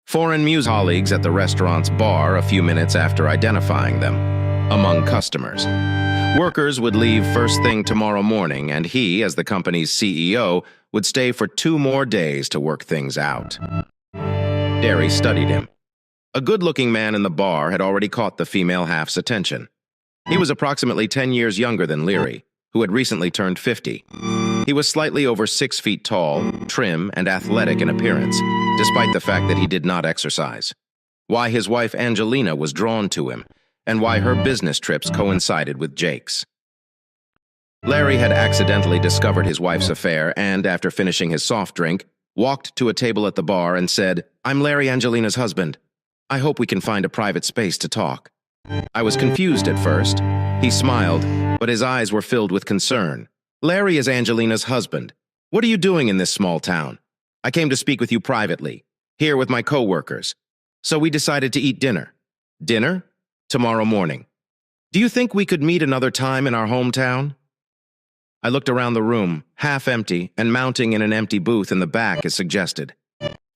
Foreign music colleagues at the restaurant's bar a few minutes after identifying them, among customers. Workers would leave first thing tomorrow morning, and he, as the company's CEO, would stay for 2 more days to work things out. Derry studied him. A good-looking man in the bar had already caught the female half's attention. He was approximately 10 years younger than Leary, who had recently turned 50. He was slightly over 6 feet tall, trim, and athletic in appearance, despite the fact that he did not exercise. Why his wife Angelina was drawn to him, and why her business trips coincided with Jake's. Larry had accidentally discovered his wife's affair and, after finishing his soft drink, walked to a table at the bar and said, "I'm Larry Angelina's husband. I hope we can find a private space to talk." I was confused at first. He smiled, but his eyes were filled with concern. "Larry is Angelina's husband. What are you doing in this small town? I came to speak with you privately, here with my co-workers. So we decided to eat dinner." "Dinner? Tomorrow morning. Do you think we could meet another time in our hometown?" I looked around the room, half empty and mounting in an empty booth in the back as suggested.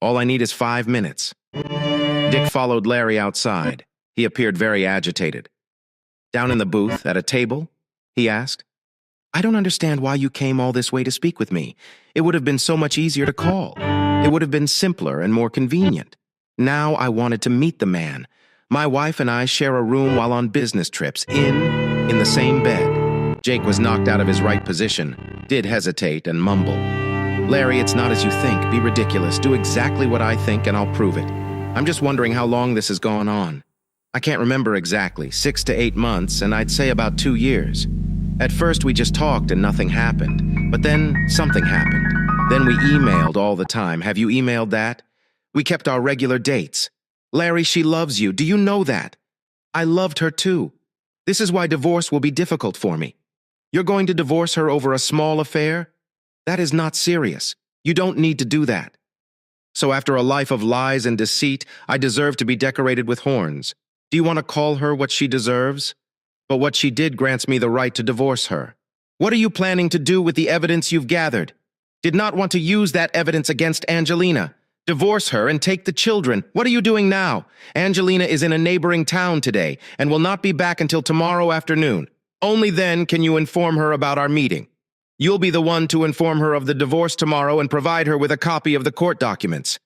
"All I need is 5 minutes." Dick followed Larry outside. He appeared very agitated. "Down in the booth, at a table?" he asked. "I don't understand why you came all this way to speak with me. It would have been so much easier to call. It would have been simpler and more convenient. Now I wanted to meet the man. My wife and I share a room while on business trips, in the same bed." Jake was knocked out of his right position, did hesitate and mumble. "Larry, it's not as you think. Be ridiculous. Do exactly what I think and I'll prove it. I'm just wondering how long this has gone on. I can't remember exactly, 6 to 8 months, and I'd say about 2 years. At first we just talked and nothing happened, but then something happened. Then we emailed all the time. Have you emailed that? We kept our regular dates. Larry, she loves you. Do you know that? I loved her too. This is why divorce will be difficult for me. You're going to divorce her over a small affair? That is not serious. You don't need to do that. So after a life of lies and deceit, I deserve to be decorated with horns. Do you want to call her what she deserves? But what she did grants me the right to divorce her. What are you planning to do with the evidence you've gathered? Did not want to use that evidence against Angelina. Divorce her and take the children. What are you doing now? Angelina is in a neighboring town today and will not be back until tomorrow afternoon. Only then can you inform her about our meeting. You'll be the one to inform her of the divorce tomorrow and provide her with a copy of the court documents.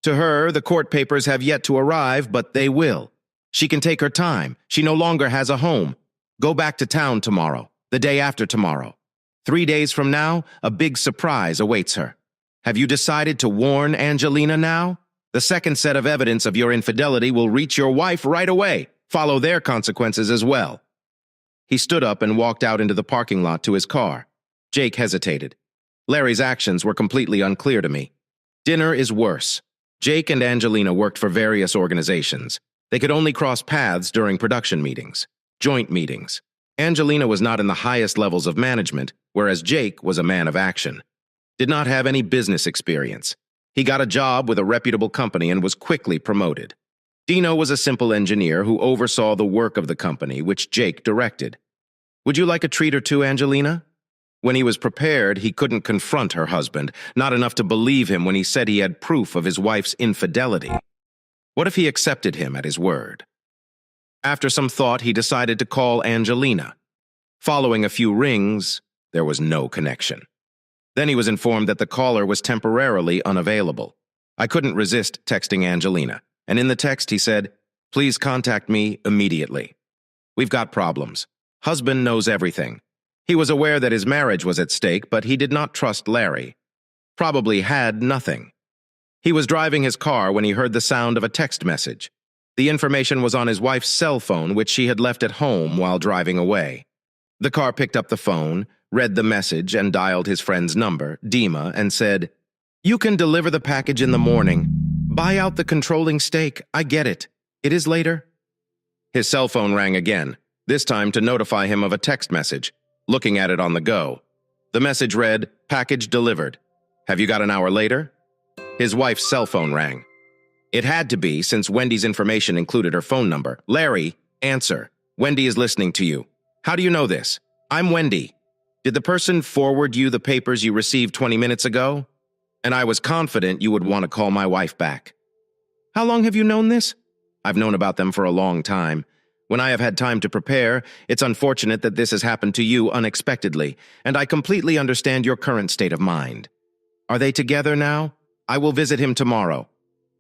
To her, the court papers have yet to arrive, but they will. She can take her time. She no longer has a home. Go back to town tomorrow, the day after tomorrow. 3 days from now, a big surprise awaits her. Have you decided to warn Angelina now? The second set of evidence of your infidelity will reach your wife right away. Follow their consequences as well." He stood up and walked out into the parking lot to his car. Jake hesitated. Larry's actions were completely unclear to me. Dinner is worse. Jake and Angelina worked for various organizations. They could only cross paths during production meetings, joint meetings. Angelina was not in the highest levels of management, whereas Jake was a man of action. Did not have any business experience. He got a job with a reputable company and was quickly promoted. Dino was a simple engineer who oversaw the work of the company, which Jake directed. "Would you like a treat or two, Angelina?" When he was prepared, he couldn't confront her husband, not enough to believe him when he said he had proof of his wife's infidelity. What if he accepted him at his word? After some thought, he decided to call Angelina. Following a few rings, there was no connection. Then he was informed that the caller was temporarily unavailable. I couldn't resist texting Angelina, and in the text he said, "Please contact me immediately. We've got problems. Husband knows everything." He was aware that his marriage was at stake, but he did not trust Larry. Probably had nothing. He was driving his car when he heard the sound of a text message. The information was on his wife's cell phone, which she had left at home while driving away. The car picked up the phone, read the message, and dialed his friend's number, Dima, and said, "You can deliver the package in the morning. Buy out the controlling stake. I get it. It is later." His cell phone rang again, this time to notify him of a text message. Looking at it on the go. The message read, "Package delivered. Have you got an hour later?" His wife's cell phone rang. It had to be, since Wendy's information included her phone number. "Larry, answer. Wendy is listening to you. How do you know this? I'm Wendy. Did the person forward you the papers you received 20 minutes ago? And I was confident you would want to call my wife back." How long have you known this? I've known about them for a long time. When I have had time to prepare, it's unfortunate that this has happened to you unexpectedly, and I completely understand your current state of mind. Are they together now? I will visit him tomorrow.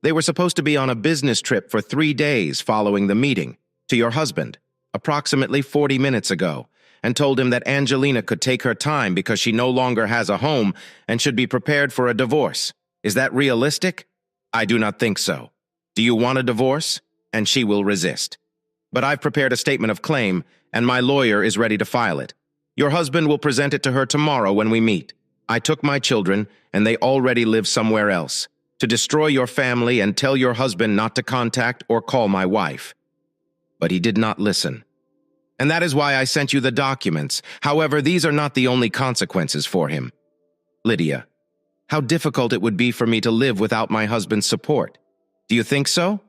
They were supposed to be on a business trip for 3 days following the meeting, to your husband, approximately 40 minutes ago, and told him that Angelina could take her time because she no longer has a home and should be prepared for a divorce. Is that realistic? I do not think so. Do you want a divorce? And she will resist. But I've prepared a statement of claim, and my lawyer is ready to file it. Your husband will present it to her tomorrow when we meet. I took my children, and they already live somewhere else, to destroy your family and tell your husband not to contact or call my wife. But he did not listen. And that is why I sent you the documents. However, these are not the only consequences for him. Lydia, how difficult it would be for me to live without my husband's support. Do you think so?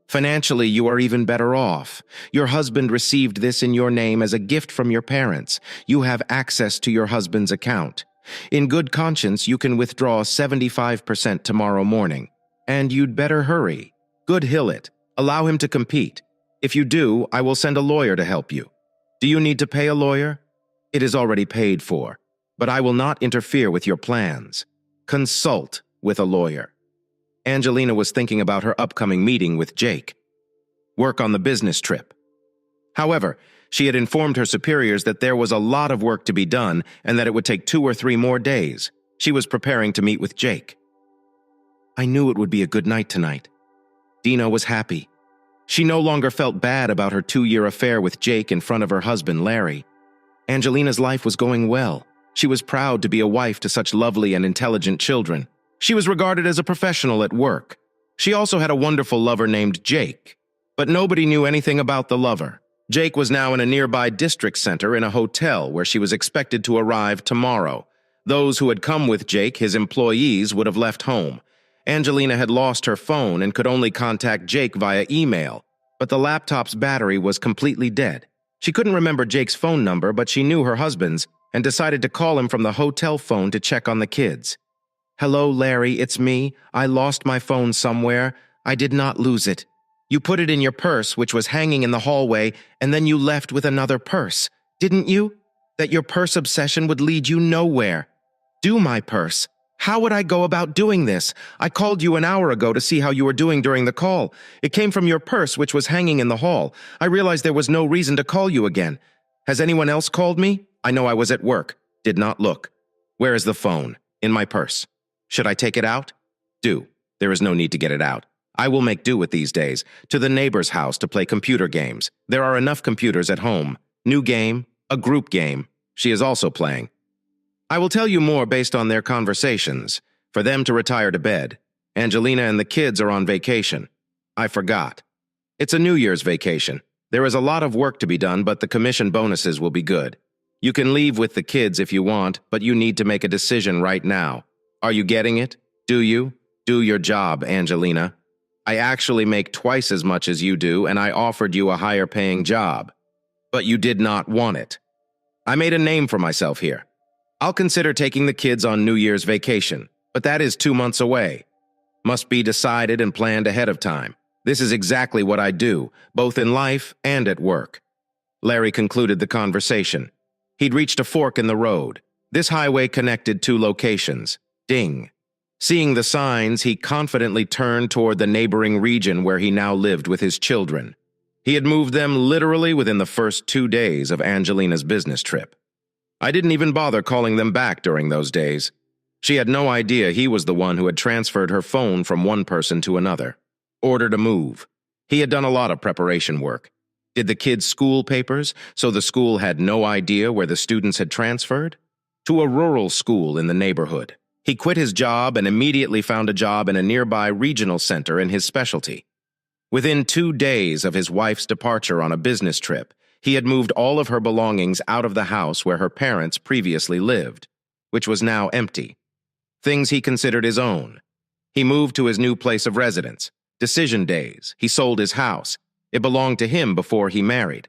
Financially, you are even better off. Your husband received this in your name as a gift from your parents. You have access to your husband's account. In good conscience, you can withdraw 75% tomorrow morning. And you'd better hurry. Good hill it. Allow him to compete. If you do, I will send a lawyer to help you. Do you need to pay a lawyer? It is already paid for, but I will not interfere with your plans. Consult with a lawyer. Angelina was thinking about her upcoming meeting with Jake. Work on the business trip. However, she had informed her superiors that there was a lot of work to be done and that it would take 2 or 3 more days. She was preparing to meet with Jake. I knew it would be a good night tonight. Dina was happy. She no longer felt bad about her 2-year affair with Jake in front of her husband, Larry. Angelina's life was going well. She was proud to be a wife to such lovely and intelligent children. She was regarded as a professional at work. She also had a wonderful lover named Jake. But nobody knew anything about the lover. Jake was now in a nearby district center in a hotel where she was expected to arrive tomorrow. Those who had come with Jake, his employees, would have left home. Angelina had lost her phone and could only contact Jake via email, but the laptop's battery was completely dead. She couldn't remember Jake's phone number, but she knew her husband's and decided to call him from the hotel phone to check on the kids. Hello, Larry, it's me. I lost my phone somewhere. I did not lose it. You put it in your purse, which was hanging in the hallway, and then you left with another purse, didn't you? That your purse obsession would lead you nowhere. Do my purse. How would I go about doing this? I called you an hour ago to see how you were doing during the call. It came from your purse, which was hanging in the hall. I realized there was no reason to call you again. Has anyone else called me? I know I was at work. Did not look. Where is the phone? In my purse. Should I take it out? Do. There is no need to get it out. I will make do with these days. To the neighbor's house to play computer games. There are enough computers at home. New game, a group game. She is also playing. I will tell you more based on their conversations. For them to retire to bed. Angelina and the kids are on vacation. I forgot. It's a New Year's vacation. There is a lot of work to be done, but the commission bonuses will be good. You can leave with the kids if you want, but you need to make a decision right now. Are you getting it? Do you? Do your job, Angelina. I actually make twice as much as you do, and I offered you a higher-paying job. But you did not want it. I made a name for myself here. I'll consider taking the kids on New Year's vacation, but that is 2 months away. Must be decided and planned ahead of time. This is exactly what I do, both in life and at work. Larry concluded the conversation. He'd reached a fork in the road. This highway connected 2 locations. Ding. Seeing the signs, he confidently turned toward the neighboring region where he now lived with his children. He had moved them literally within the first 2 days of Angelina's business trip. I didn't even bother calling them back during those days. She had no idea he was the one who had transferred her phone from one person to another. Ordered a move. He had done a lot of preparation work. Did the kids' school papers, so the school had no idea where the students had transferred? To a rural school in the neighborhood. He quit his job and immediately found a job in a nearby regional center in his specialty. Within 2 days of his wife's departure on a business trip, he had moved all of her belongings out of the house where her parents previously lived, which was now empty. Things he considered his own. He moved to his new place of residence. Decision days. He sold his house. It belonged to him before he married.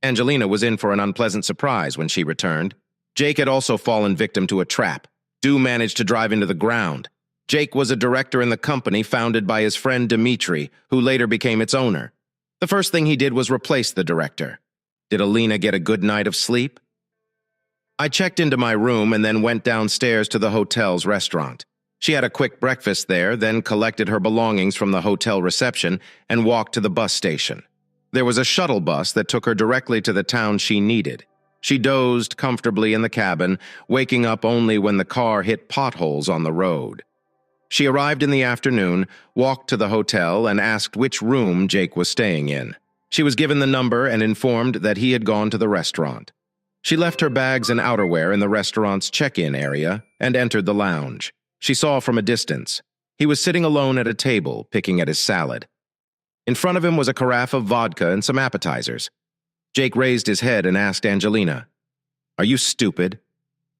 Angelina was in for an unpleasant surprise when she returned. Jake had also fallen victim to a trap. Du managed to drive into the ground. Jake was a director in the company founded by his friend Dimitri, who later became its owner. The first thing he did was replace the director. Did Alina get a good night of sleep? I checked into my room and then went downstairs to the hotel's restaurant. She had a quick breakfast there, then collected her belongings from the hotel reception and walked to the bus station. There was a shuttle bus that took her directly to the town she needed. She dozed comfortably in the cabin, waking up only when the car hit potholes on the road. She arrived in the afternoon, walked to the hotel, and asked which room Jake was staying in. She was given the number and informed that he had gone to the restaurant. She left her bags and outerwear in the restaurant's check-in area and entered the lounge. She saw from a distance. He was sitting alone at a table, picking at his salad. In front of him was a carafe of vodka and some appetizers. Jake raised his head and asked Angelina, "Are you stupid?"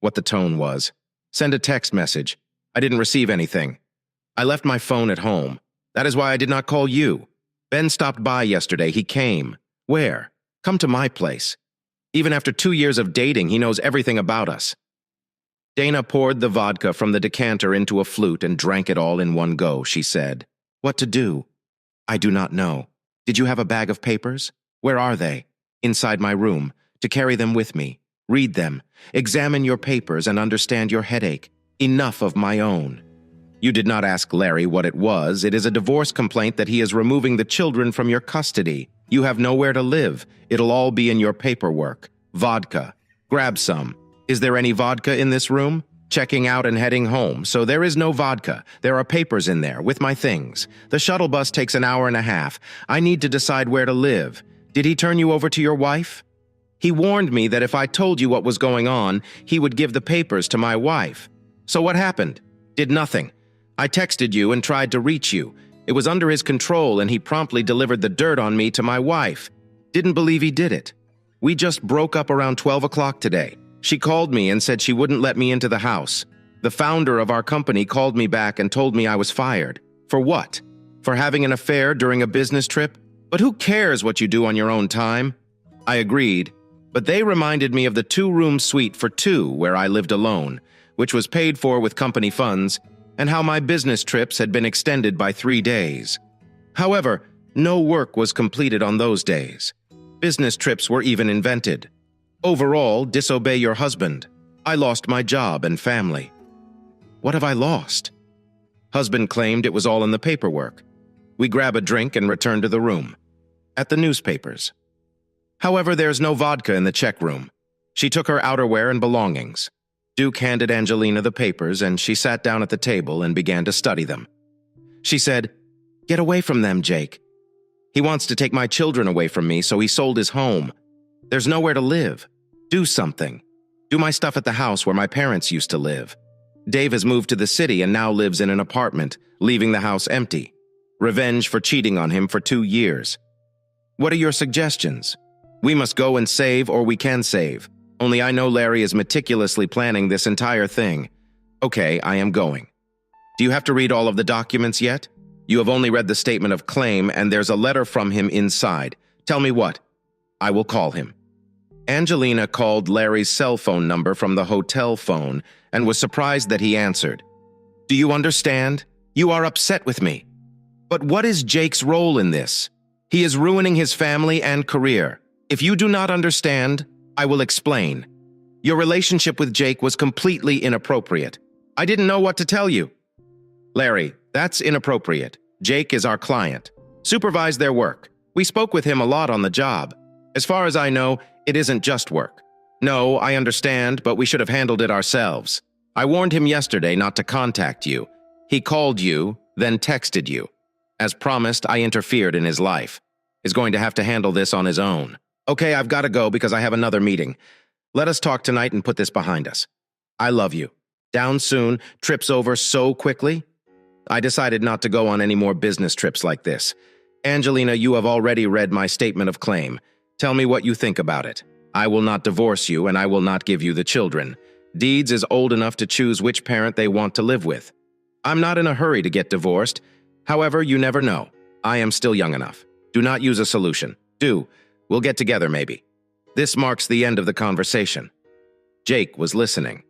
What the tone was. "Send a text message. I didn't receive anything. I left my phone at home. That is why I did not call you. Ben stopped by yesterday. He came. Where? Come to my place. Even after 2 years of dating, he knows everything about us." Dana poured the vodka from the decanter into a flute and drank it all in one go. She said, "What to do?" "I do not know. Did you have a bag of papers? Where are they?" "Inside my room. To carry them with me. Read them. Examine your papers and understand your headache. Enough of my own." "You did not ask Larry what it was. It is a divorce complaint that he is removing the children from your custody. You have nowhere to live. It'll all be in your paperwork. Vodka. Grab some. Is there any vodka in this room?" "Checking out and heading home, so there is no vodka. There are papers in there, with my things. The shuttle bus takes an hour and a half. I need to decide where to live. Did he turn you over to your wife?" "He warned me that if I told you what was going on, he would give the papers to my wife." "So what happened?" "Did nothing. I texted you and tried to reach you. It was under his control and he promptly delivered the dirt on me to my wife. Didn't believe he did it. We just broke up around 12 o'clock today. She called me and said she wouldn't let me into the house. The founder of our company called me back and told me I was fired. For what? For having an affair during a business trip? But who cares what you do on your own time?" I agreed, but they reminded me of the 2-room suite for 2 where I lived alone, which was paid for with company funds, and how my business trips had been extended by 3 days. However, no work was completed on those days. Business trips were even invented. Overall, disobey your husband. I lost my job and family. What have I lost? Husband claimed it was all in the paperwork. We grab a drink and return to the room. At the newspapers. However, there's no vodka in the check room. She took her outerwear and belongings. Duke handed Angelina the papers and she sat down at the table and began to study them. She said, "Get away from them, Jake. He wants to take my children away from me, so he sold his home. There's nowhere to live. Do something. Do my stuff at the house where my parents used to live. Dave has moved to the city and now lives in an apartment, leaving the house empty. Revenge for cheating on him for 2 years. What are your suggestions? We must go and save or we can save. Only I know Larry is meticulously planning this entire thing. Okay, I am going. Do you have to read all of the documents yet? You have only read the statement of claim and there's a letter from him inside. Tell me what. I will call him." Angelina called Larry's cell phone number from the hotel phone and was surprised that he answered. "Do you understand? You are upset with me. But what is Jake's role in this? He is ruining his family and career. If you do not understand, I will explain. Your relationship with Jake was completely inappropriate. I didn't know what to tell you." "Larry, that's inappropriate. Jake is our client. Supervise their work. We spoke with him a lot on the job. As far as I know, it isn't just work. No, I understand, but we should have handled it ourselves. I warned him yesterday not to contact you. He called you, then texted you. As promised, I interfered in his life. He's going to have to handle this on his own. Okay, I've got to go because I have another meeting. Let us talk tonight and put this behind us. I love you. Down soon, trips over so quickly. I decided not to go on any more business trips like this. Angelina, you have already read my statement of claim. Tell me what you think about it. I will not divorce you and I will not give you the children. Deeds is old enough to choose which parent they want to live with. I'm not in a hurry to get divorced. However, you never know. I am still young enough. Do not use a solution. We'll get together maybe. This marks the end of the conversation. Jake was listening.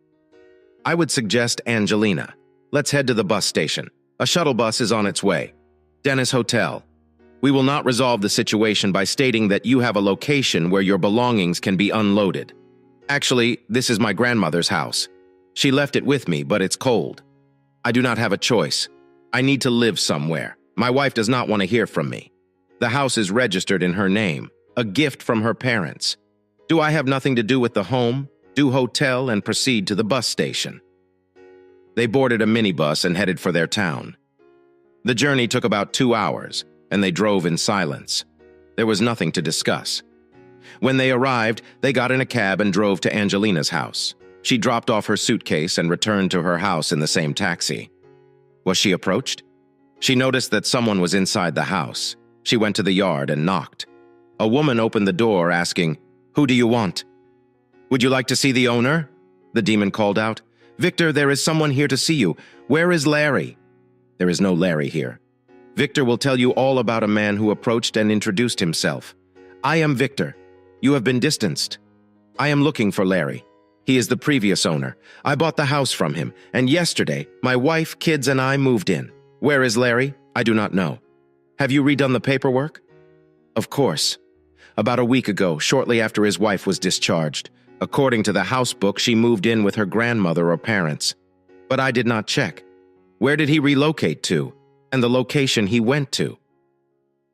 I would suggest Angelina. Let's head to the bus station. A shuttle bus is on its way. Dennis Hotel. We will not resolve the situation by stating that you have a location where your belongings can be unloaded. Actually, this is my grandmother's house. She left it with me, but it's cold. I do not have a choice. I need to live somewhere. My wife does not want to hear from me. The house is registered in her name, a gift from her parents. Do I have nothing to do with the home? Do hotel and proceed to the bus station. They boarded a minibus and headed for their town. The journey took about 2 hours, and they drove in silence. There was nothing to discuss. When they arrived, they got in a cab and drove to Angelina's house. She dropped off her suitcase and returned to her house in the same taxi. Was she approached? She noticed that someone was inside the house. She went to the yard and knocked. A woman opened the door asking, "Who do you want?" "Would you like to see the owner?" The demon called out. "Victor, there is someone here to see you. Where is Larry?" "There is no Larry here. Victor will tell you all about a man who approached and introduced himself. I am Victor. You have been distanced. I am looking for Larry. He is the previous owner. I bought the house from him, and yesterday, my wife, kids, and I moved in. Where is Larry? I do not know. Have you redone the paperwork?" "Of course. About a week ago, shortly after his wife was discharged. According to the house book, she moved in with her grandmother or parents. But I did not check. Where did he relocate to? And the location he went to?"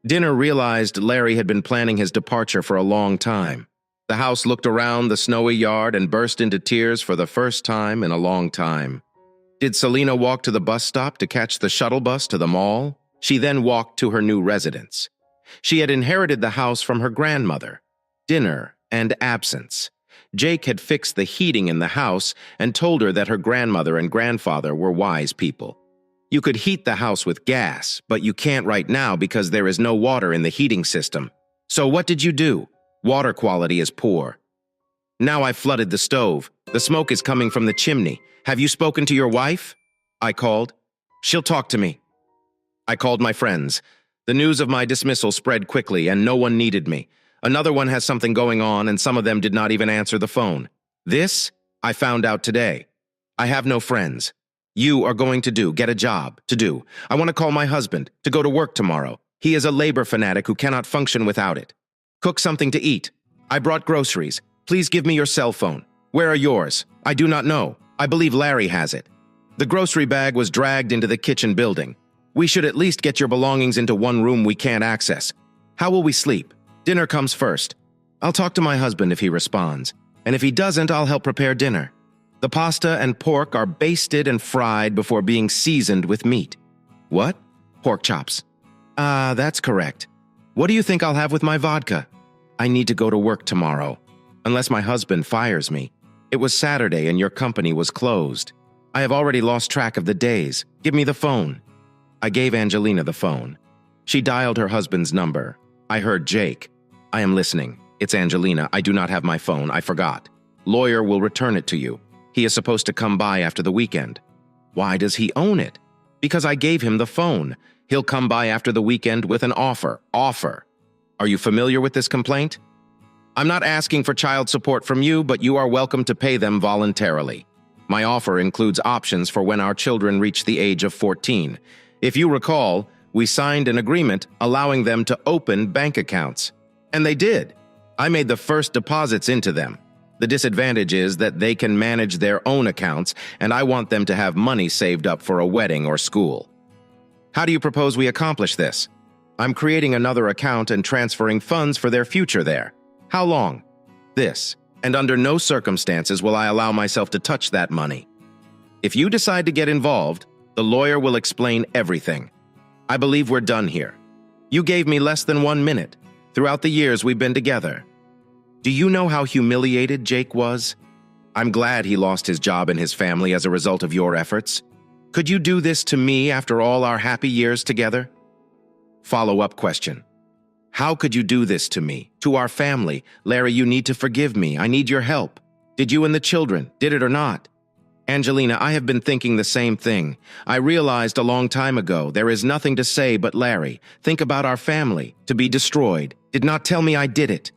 Dinner realized Larry had been planning his departure for a long time. The house looked around the snowy yard and burst into tears for the first time in a long time. Did Selena walk to the bus stop to catch the shuttle bus to the mall? She then walked to her new residence. She had inherited the house from her grandmother. Dinner and absence. Jake had fixed the heating in the house and told her that her grandmother and grandfather were wise people. You could heat the house with gas, but you can't right now because there is no water in the heating system. So what did you do? Water quality is poor. Now I've flooded the stove. The smoke is coming from the chimney. Have you spoken to your wife? I called. She'll talk to me. I called my friends. The news of my dismissal spread quickly and no one needed me. Another one has something going on and some of them did not even answer the phone. This, I found out today. I have no friends. You are going to get a job, to do. I want to call my husband, to go to work tomorrow. He is a labor fanatic who cannot function without it. Cook something to eat. I brought groceries. Please give me your cell phone. Where are yours? I do not know. I believe Larry has it. The grocery bag was dragged into the kitchen building. We should at least get your belongings into one room we can't access. How will we sleep? Dinner comes first. I'll talk to my husband if he responds. And if he doesn't, I'll help prepare dinner. The pasta and pork are basted and fried before being seasoned with meat. What? Pork chops. That's correct. What do you think I'll have with my vodka? I need to go to work tomorrow. Unless my husband fires me. It was Saturday and your company was closed. I have already lost track of the days. Give me the phone. I gave Angelina the phone. She dialed her husband's number. I heard Jake. I am listening. It's Angelina. I do not have my phone. I forgot. Lawyer will return it to you. He is supposed to come by after the weekend. Why does he own it? Because I gave him the phone. He'll come by after the weekend with an offer. Offer. Are you familiar with this complaint? I'm not asking for child support from you, but you are welcome to pay them voluntarily. My offer includes options for when our children reach the age of 14. If you recall, we signed an agreement allowing them to open bank accounts. And they did. I made the first deposits into them. The disadvantage is that they can manage their own accounts, and I want them to have money saved up for a wedding or school. How do you propose we accomplish this? I'm creating another account and transferring funds for their future there. How long? This. And under no circumstances will I allow myself to touch that money. If you decide to get involved, the lawyer will explain everything. I believe we're done here. You gave me less than 1 minute. Throughout the years we've been together. Do you know how humiliated Jake was? I'm glad he lost his job and his family as a result of your efforts. Could you do this to me after all our happy years together? Follow-up question. How could you do this to me, to our family? Larry, you need to forgive me. I need your help. Did you and the children, did it or not? Angelina, I have been thinking the same thing. I realized a long time ago there is nothing to say but Larry. Think about our family, to be destroyed. Did not tell me I did it.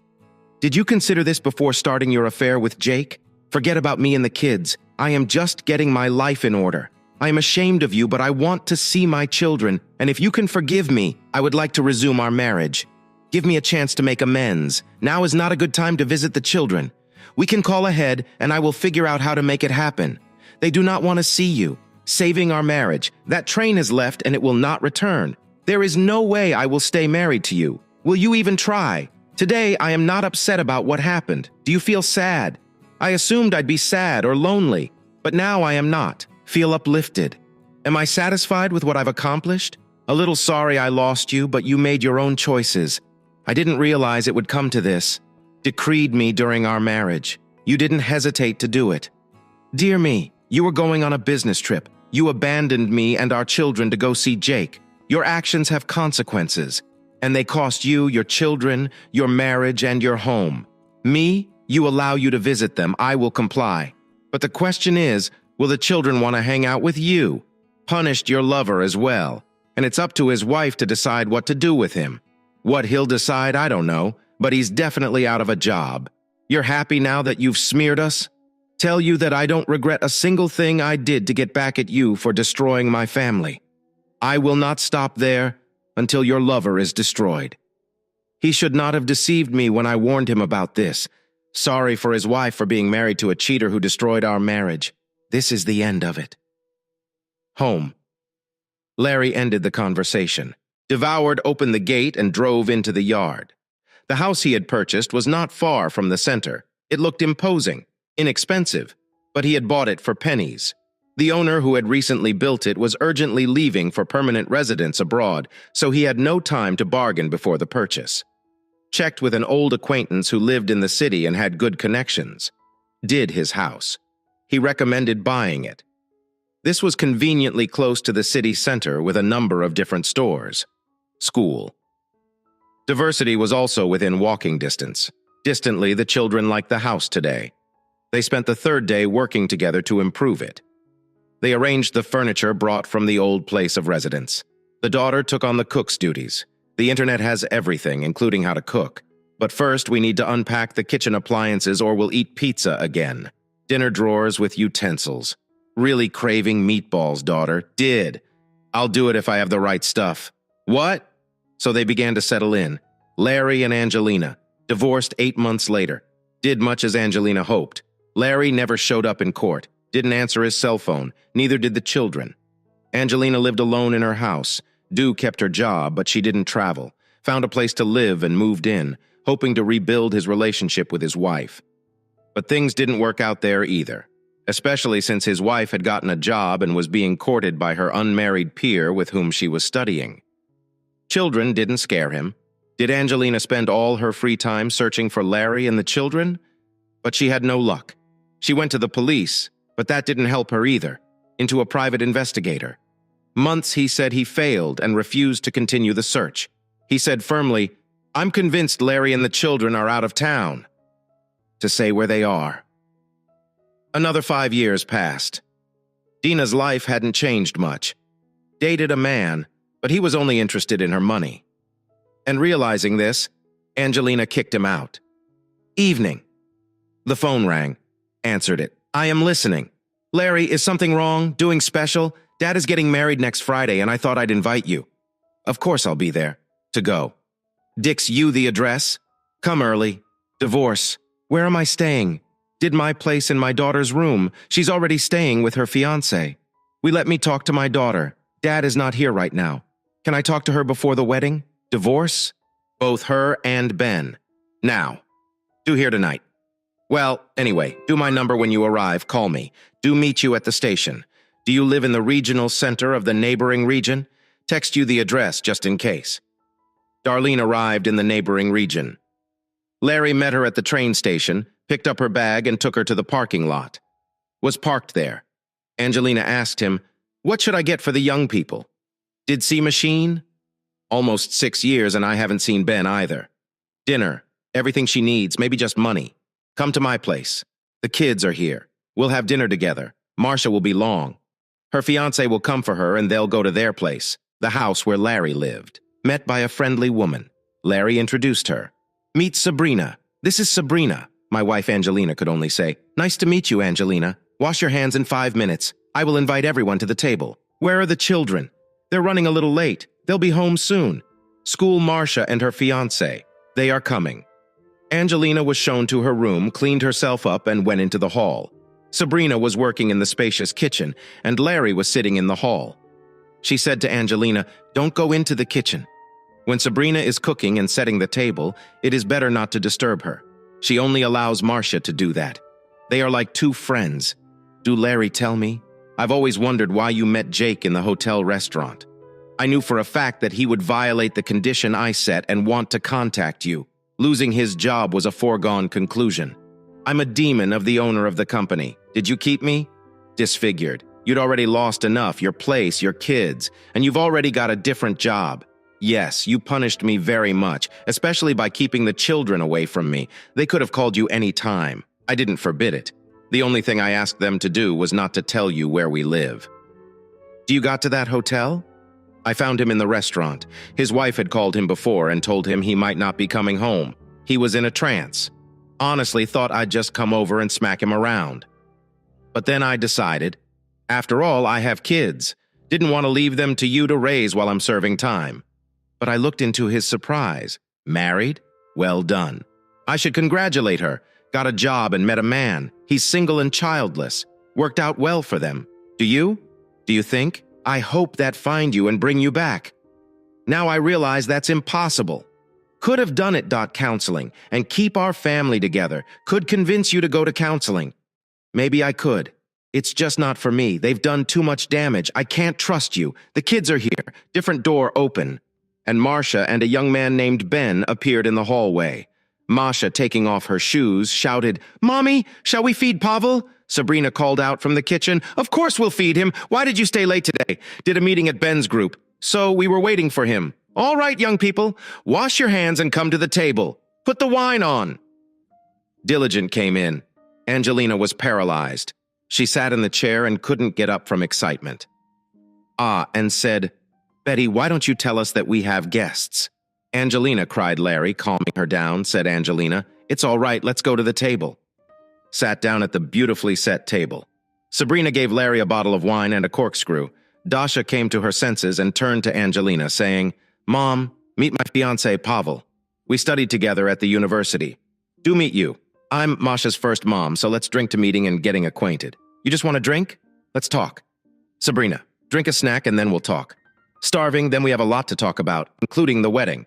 Did you consider this before starting your affair with Jake? Forget about me and the kids. I am just getting my life in order. I am ashamed of you, but I want to see my children, and if you can forgive me, I would like to resume our marriage. Give me a chance to make amends. Now is not a good time to visit the children. We can call ahead, and I will figure out how to make it happen. They do not want to see you. Saving our marriage. That train has left, and it will not return. There is no way I will stay married to you. Will you even try? Today, I am not upset about what happened. Do you feel sad? I assumed I'd be sad or lonely, but now I am not. Feel uplifted. Am I satisfied with what I've accomplished? A little sorry I lost you, but you made your own choices. I didn't realize it would come to this. Decreed me during our marriage. You didn't hesitate to do it. Dear me, you were going on a business trip. You abandoned me and our children to go see Jake. Your actions have consequences, and they cost you, your children, your marriage, and your home. Me, you allow you to visit them. I will comply. But the question is, will the children want to hang out with you? Punished your lover as well, and it's up to his wife to decide what to do with him. What he'll decide, I don't know, but he's definitely out of a job. You're happy now that you've smeared us? Tell you that I don't regret a single thing I did to get back at you for destroying my family. I will not stop there until your lover is destroyed. He should not have deceived me when I warned him about this. Sorry for his wife for being married to a cheater who destroyed our marriage. This is the end of it. Home. Larry ended the conversation. Devoured opened the gate and drove into the yard. The house he had purchased was not far from the center. It looked imposing, inexpensive, but he had bought it for pennies. The owner who had recently built it was urgently leaving for permanent residence abroad, so he had no time to bargain before the purchase. Checked with an old acquaintance who lived in the city and had good connections. Did his house. He recommended buying it. This was conveniently close to the city center with a number of different stores. School. Diversity was also within walking distance. Distantly, the children liked the house today. They spent the third day working together to improve it. They arranged the furniture brought from the old place of residence. The daughter took on the cook's duties. The internet has everything, including how to cook. But first, we need to unpack the kitchen appliances or we'll eat pizza again. Dinner drawers with utensils. Really craving meatballs, daughter. Did. I'll do it if I have the right stuff. What? So they began to settle in. Larry and Angelina. Divorced 8 months later. Did much as Angelina hoped. Larry never showed up in court. Didn't answer his cell phone. Neither did the children. Angelina lived alone in her house. Dew kept her job, but she didn't travel. Found a place to live and moved in, hoping to rebuild his relationship with his wife. But things didn't work out there either, especially since his wife had gotten a job and was being courted by her unmarried peer with whom she was studying. Children didn't scare him. Did Angelina spend all her free time searching for Larry and the children? But she had no luck. She went to the police, but that didn't help her either, into a private investigator. Months he said he failed and refused to continue the search. He said firmly, "I'm convinced Larry and the children are out of town." To say where they are. Another 5 years passed. Dina's life hadn't changed much. Dated a man, but he was only interested in her money. And realizing this, Angelina kicked him out. Evening. The phone rang. Answered it. "I am listening. Larry, is something wrong? Doing special? Dad is getting married next Friday and I thought I'd invite you." "Of course I'll be there." To go. "Dix you the address?" "Come early." "Divorce. Where am I staying?" "Did my place in my daughter's room. She's already staying with her fiancé. We let me talk to my daughter. Dad is not here right now. Can I talk to her before the wedding?" "Divorce?" "Both her and Ben. Now. Due here tonight." "Well, anyway, do my number when you arrive. Call me. Do meet you at the station. Do you live in the regional center of the neighboring region? Text you the address just in case." Darlene arrived in the neighboring region. Larry met her at the train station, picked up her bag and took her to the parking lot. Was parked there. Angelina asked him, "What should I get for the young people?" "Did see Machine?" "Almost 6 years and I haven't seen Ben either." "Dinner. Everything she needs, maybe just money. Come to my place. The kids are here. We'll have dinner together. Marcia will be long. Her fiancé will come for her and they'll go to their place, the house where Larry lived. Met by a friendly woman. Larry introduced her. "Meet Sabrina. This is Sabrina," my wife Angelina could only say. "Nice to meet you, Angelina. Wash your hands in 5 minutes. I will invite everyone to the table. Where are the children? They're running a little late. They'll be home soon. School Marcia and her fiancé. They are coming. Angelina was shown to her room, cleaned herself up, and went into the hall. Sabrina was working in the spacious kitchen, and Larry was sitting in the hall. She said to Angelina, "Don't go into the kitchen. When Sabrina is cooking and setting the table, it is better not to disturb her. She only allows Marcia to do that. They are like two friends. Do Larry tell me? I've always wondered why you met Jake in the hotel restaurant. I knew for a fact that he would violate the condition I set and want to contact you. Losing his job was a foregone conclusion. I'm a demon of the owner of the company. Did you keep me? Disfigured. You'd already lost enough, your place, your kids, and you've already got a different job. Yes, you punished me very much, especially by keeping the children away from me. They could have called you any time. I didn't forbid it. The only thing I asked them to do was not to tell you where we live. Do you got to that hotel? I found him in the restaurant. His wife had called him before and told him he might not be coming home. He was in a trance. Honestly, thought I'd just come over and smack him around. But then I decided, after all, I have kids. Didn't want to leave them to you to raise while I'm serving time. But I looked into his surprise. Married? Well done. I should congratulate her. Got a job and met a man. He's single and childless. Worked out well for them. Do you? Do you think? I hope that find you and bring you back. Now I realize that's impossible. Could have done it. Counseling and keep our family together. Could convince you to go to counseling. Maybe I could. It's just not for me. They've done too much damage. I can't trust you. The kids are here. Different door open. And Marcia and a young man named Ben appeared in the hallway. Masha, taking off her shoes, shouted, "Mommy, shall we feed Pavel?" Sabrina called out from the kitchen, "Of course we'll feed him. Why did you stay late today?" "Did a meeting at Ben's group. So we were waiting for him." "All right, young people, wash your hands and come to the table. Put the wine on." Diligent came in. Angelina was paralyzed. She sat in the chair and couldn't get up from excitement. And said, "Betty, why don't you tell us that we have guests?" "Angelina," cried Larry, calming her down, said Angelina. "It's all right, let's go to the table." Sat down at the beautifully set table. Sabrina gave Larry a bottle of wine and a corkscrew. Dasha came to her senses and turned to Angelina, saying, "Mom, meet my fiancé, Pavel. We studied together at the university. Do meet you. I'm Masha's first mom, so let's drink to meeting and getting acquainted. You just want a drink? Let's talk. Sabrina, drink a snack and then we'll talk. Starving, then we have a lot to talk about, including the wedding.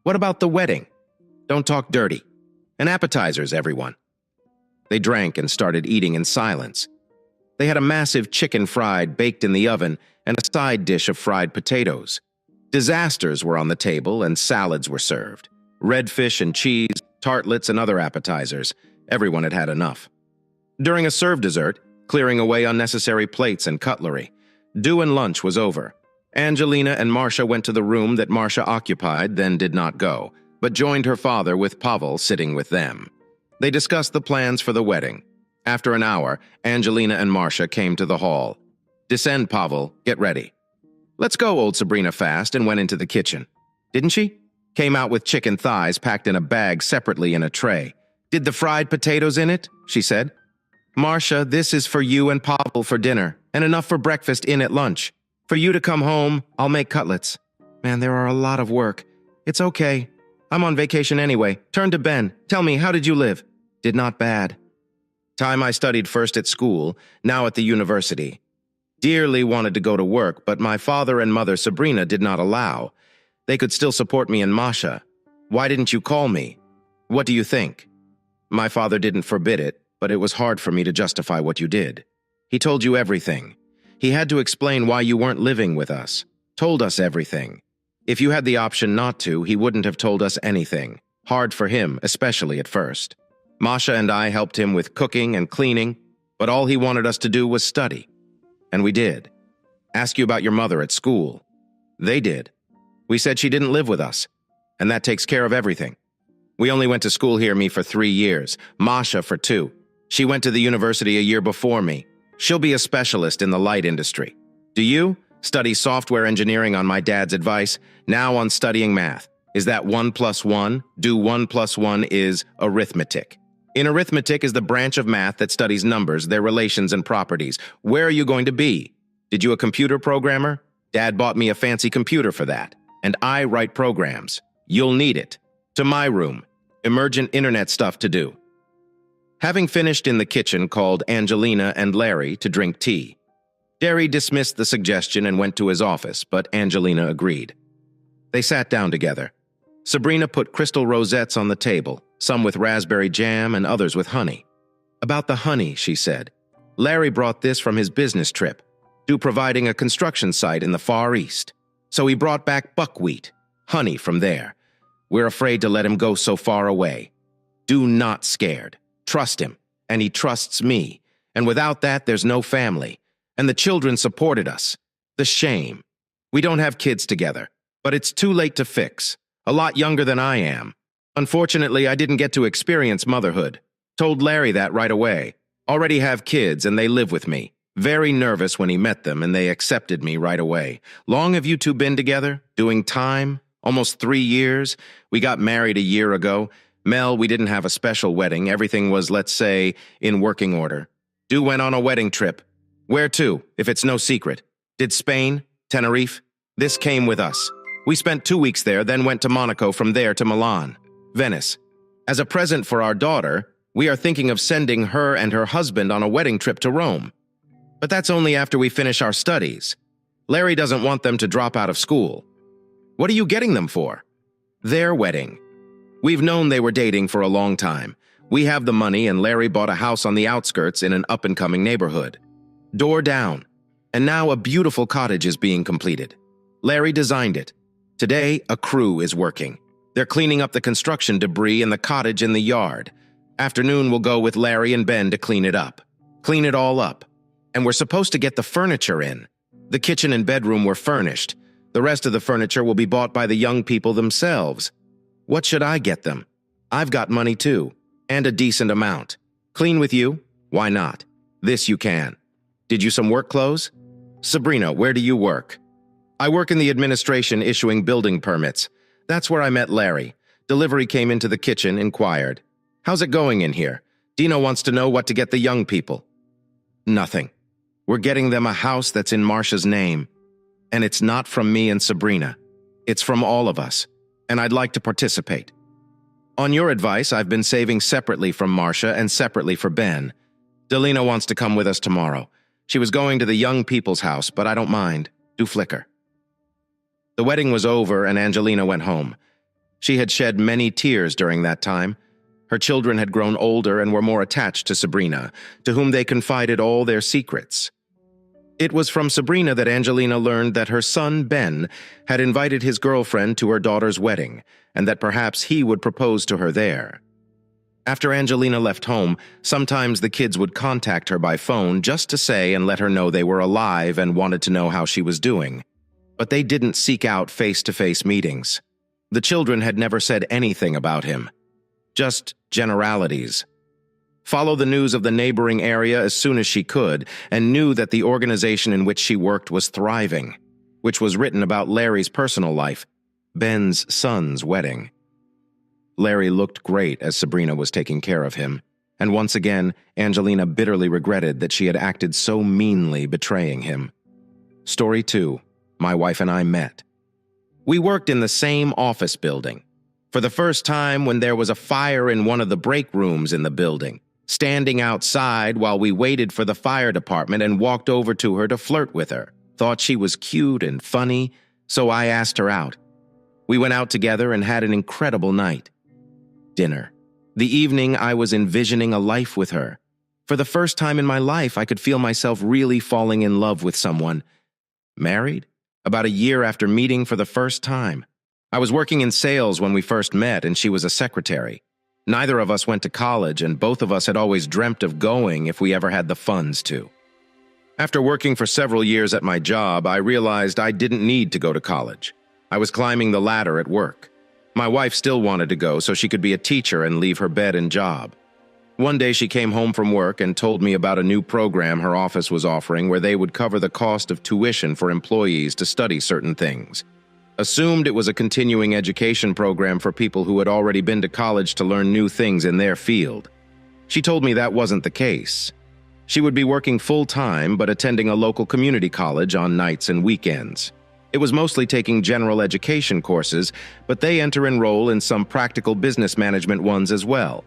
What about the wedding? Don't talk dirty. And appetizers, everyone." They drank and started eating in silence. They had a massive chicken fried baked in the oven and a side dish of fried potatoes. Disasters were on the table and salads were served. Red fish and cheese, tartlets and other appetizers. Everyone had had enough. During a served dessert, clearing away unnecessary plates and cutlery, due and lunch was over. Angelina and Marcia went to the room that Marcia occupied, then did not go, but joined her father with Pavel sitting with them. They discussed the plans for the wedding. After an hour, Angelina and Marcia came to the hall. "Descend, Pavel. Get ready." "Let's go," old Sabrina fast and went into the kitchen. Didn't she? Came out with chicken thighs packed in a bag separately in a tray. "Did the fried potatoes in it?" she said. "Marcia, this is for you and Pavel for dinner, and enough for breakfast in at lunch. For you to come home, I'll make cutlets." "Man, there are a lot of work. It's okay. I'm on vacation anyway. Turn to Ben. Tell me, how did you live?" "Did not bad. Time I studied first at school, now at the university. Dearly wanted to go to work, but my father and mother Sabrina did not allow. They could still support me and Masha. Why didn't you call me? What do you think? My father didn't forbid it, but it was hard for me to justify what you did. He told you everything. He had to explain why you weren't living with us. Told us everything. If you had the option not to, he wouldn't have told us anything. Hard for him, especially at first. Masha and I helped him with cooking and cleaning, but all he wanted us to do was study. And we did. Ask you about your mother at school. They did. We said she didn't live with us, and that takes care of everything. We only went to school here, me, for 3 years, Masha for 2. She went to the university a year before me. She'll be a specialist in the light industry. Do you? Study software engineering on my dad's advice, now on studying math. Is that 1 + 1? Do 1 + 1 is arithmetic. In arithmetic is the branch of math that studies numbers, their relations and properties. Where are you going to be? Did you a computer programmer? Dad bought me a fancy computer for that. And I write programs. You'll need it. To my room. Emergent internet stuff to do. Having finished in the kitchen, called Angelina and Larry to drink tea. Derry dismissed the suggestion and went to his office, but Angelina agreed. They sat down together. Sabrina put crystal rosettes on the table, some with raspberry jam and others with honey. About the honey, she said. Larry brought this from his business trip, due providing a construction site in the Far East. So he brought back buckwheat, honey from there. We're afraid to let him go so far away. Do not scared. Trust him, and he trusts me. And without that, there's no family. And the children supported us. The shame. We don't have kids together, but it's too late to fix. A lot younger than I am. Unfortunately, I didn't get to experience motherhood. Told Larry that right away. Already have kids, and they live with me. Very nervous when he met them, and they accepted me right away. Long have you two been together? Doing time? Almost 3 years? We got married a year ago. Mel, we didn't have a special wedding. Everything was, let's say, in working order. Du went on a wedding trip. Where to, if it's no secret? Did Spain? Tenerife? This came with us. We spent 2 weeks there, then went to Monaco, from there to Milan. Venice. As a present for our daughter, we are thinking of sending her and her husband on a wedding trip to Rome. But that's only after we finish our studies. Larry doesn't want them to drop out of school. What are you getting them for? Their wedding. We've known they were dating for a long time. We have the money, and Larry bought a house on the outskirts in an up-and-coming neighborhood. Door down. And now a beautiful cottage is being completed. Larry designed it. Today, a crew is working. They're cleaning up the construction debris in the cottage in the yard. Afternoon will go with Larry and Ben to clean it up. Clean it all up. And we're supposed to get the furniture in. The kitchen and bedroom were furnished. The rest of the furniture will be bought by the young people themselves. What should I get them? I've got money too, and a decent amount. Clean with you? Why not? This you can. Did you some work clothes? Sabrina, where do you work? I work in the administration issuing building permits. That's where I met Larry. Delivery came into the kitchen, inquired. How's it going in here? Dino wants to know what to get the young people. Nothing. We're getting them a house that's in Marcia's name. And it's not from me and Sabrina. It's from all of us. And I'd like to participate. On your advice, I've been saving separately from Marcia and separately for Ben. Delina wants to come with us tomorrow. She was going to the young people's house, but I don't mind. Do flicker. The wedding was over and Angelina went home. She had shed many tears during that time. Her children had grown older and were more attached to Sabrina, to whom they confided all their secrets. It was from Sabrina that Angelina learned that her son, Ben, had invited his girlfriend to her daughter's wedding, and that perhaps he would propose to her there. After Angelina left home, sometimes the kids would contact her by phone just to say and let her know they were alive and wanted to know how she was doing. But they didn't seek out face-to-face meetings. The children had never said anything about him. Just generalities. Follow the news of the neighboring area as soon as she could, and knew that the organization in which she worked was thriving, which was written about Larry's personal life, Ben's son's wedding. Larry looked great as Sabrina was taking care of him, and once again, Angelina bitterly regretted that she had acted so meanly betraying him. Story 2. My wife and I met. We worked in the same office building. For the first time, when there was a fire in one of the break rooms in the building, standing outside while we waited for the fire department and walked over to her to flirt with her. Thought she was cute and funny, so I asked her out. We went out together and had an incredible night. Dinner. The evening I was envisioning a life with her. For the first time in my life, I could feel myself really falling in love with someone. Married? About a year after meeting for the first time. I was working in sales when we first met, and she was a secretary. Neither of us went to college, and both of us had always dreamt of going if we ever had the funds to. After working for several years at my job, I realized I didn't need to go to college. I was climbing the ladder at work. My wife still wanted to go so she could be a teacher and leave her bed and job. One day she came home from work and told me about a new program her office was offering where they would cover the cost of tuition for employees to study certain things. Assumed it was a continuing education program for people who had already been to college to learn new things in their field. She told me that wasn't the case. She would be working full-time but attending a local community college on nights and weekends. It was mostly taking general education courses, but they enroll in some practical business management ones as well.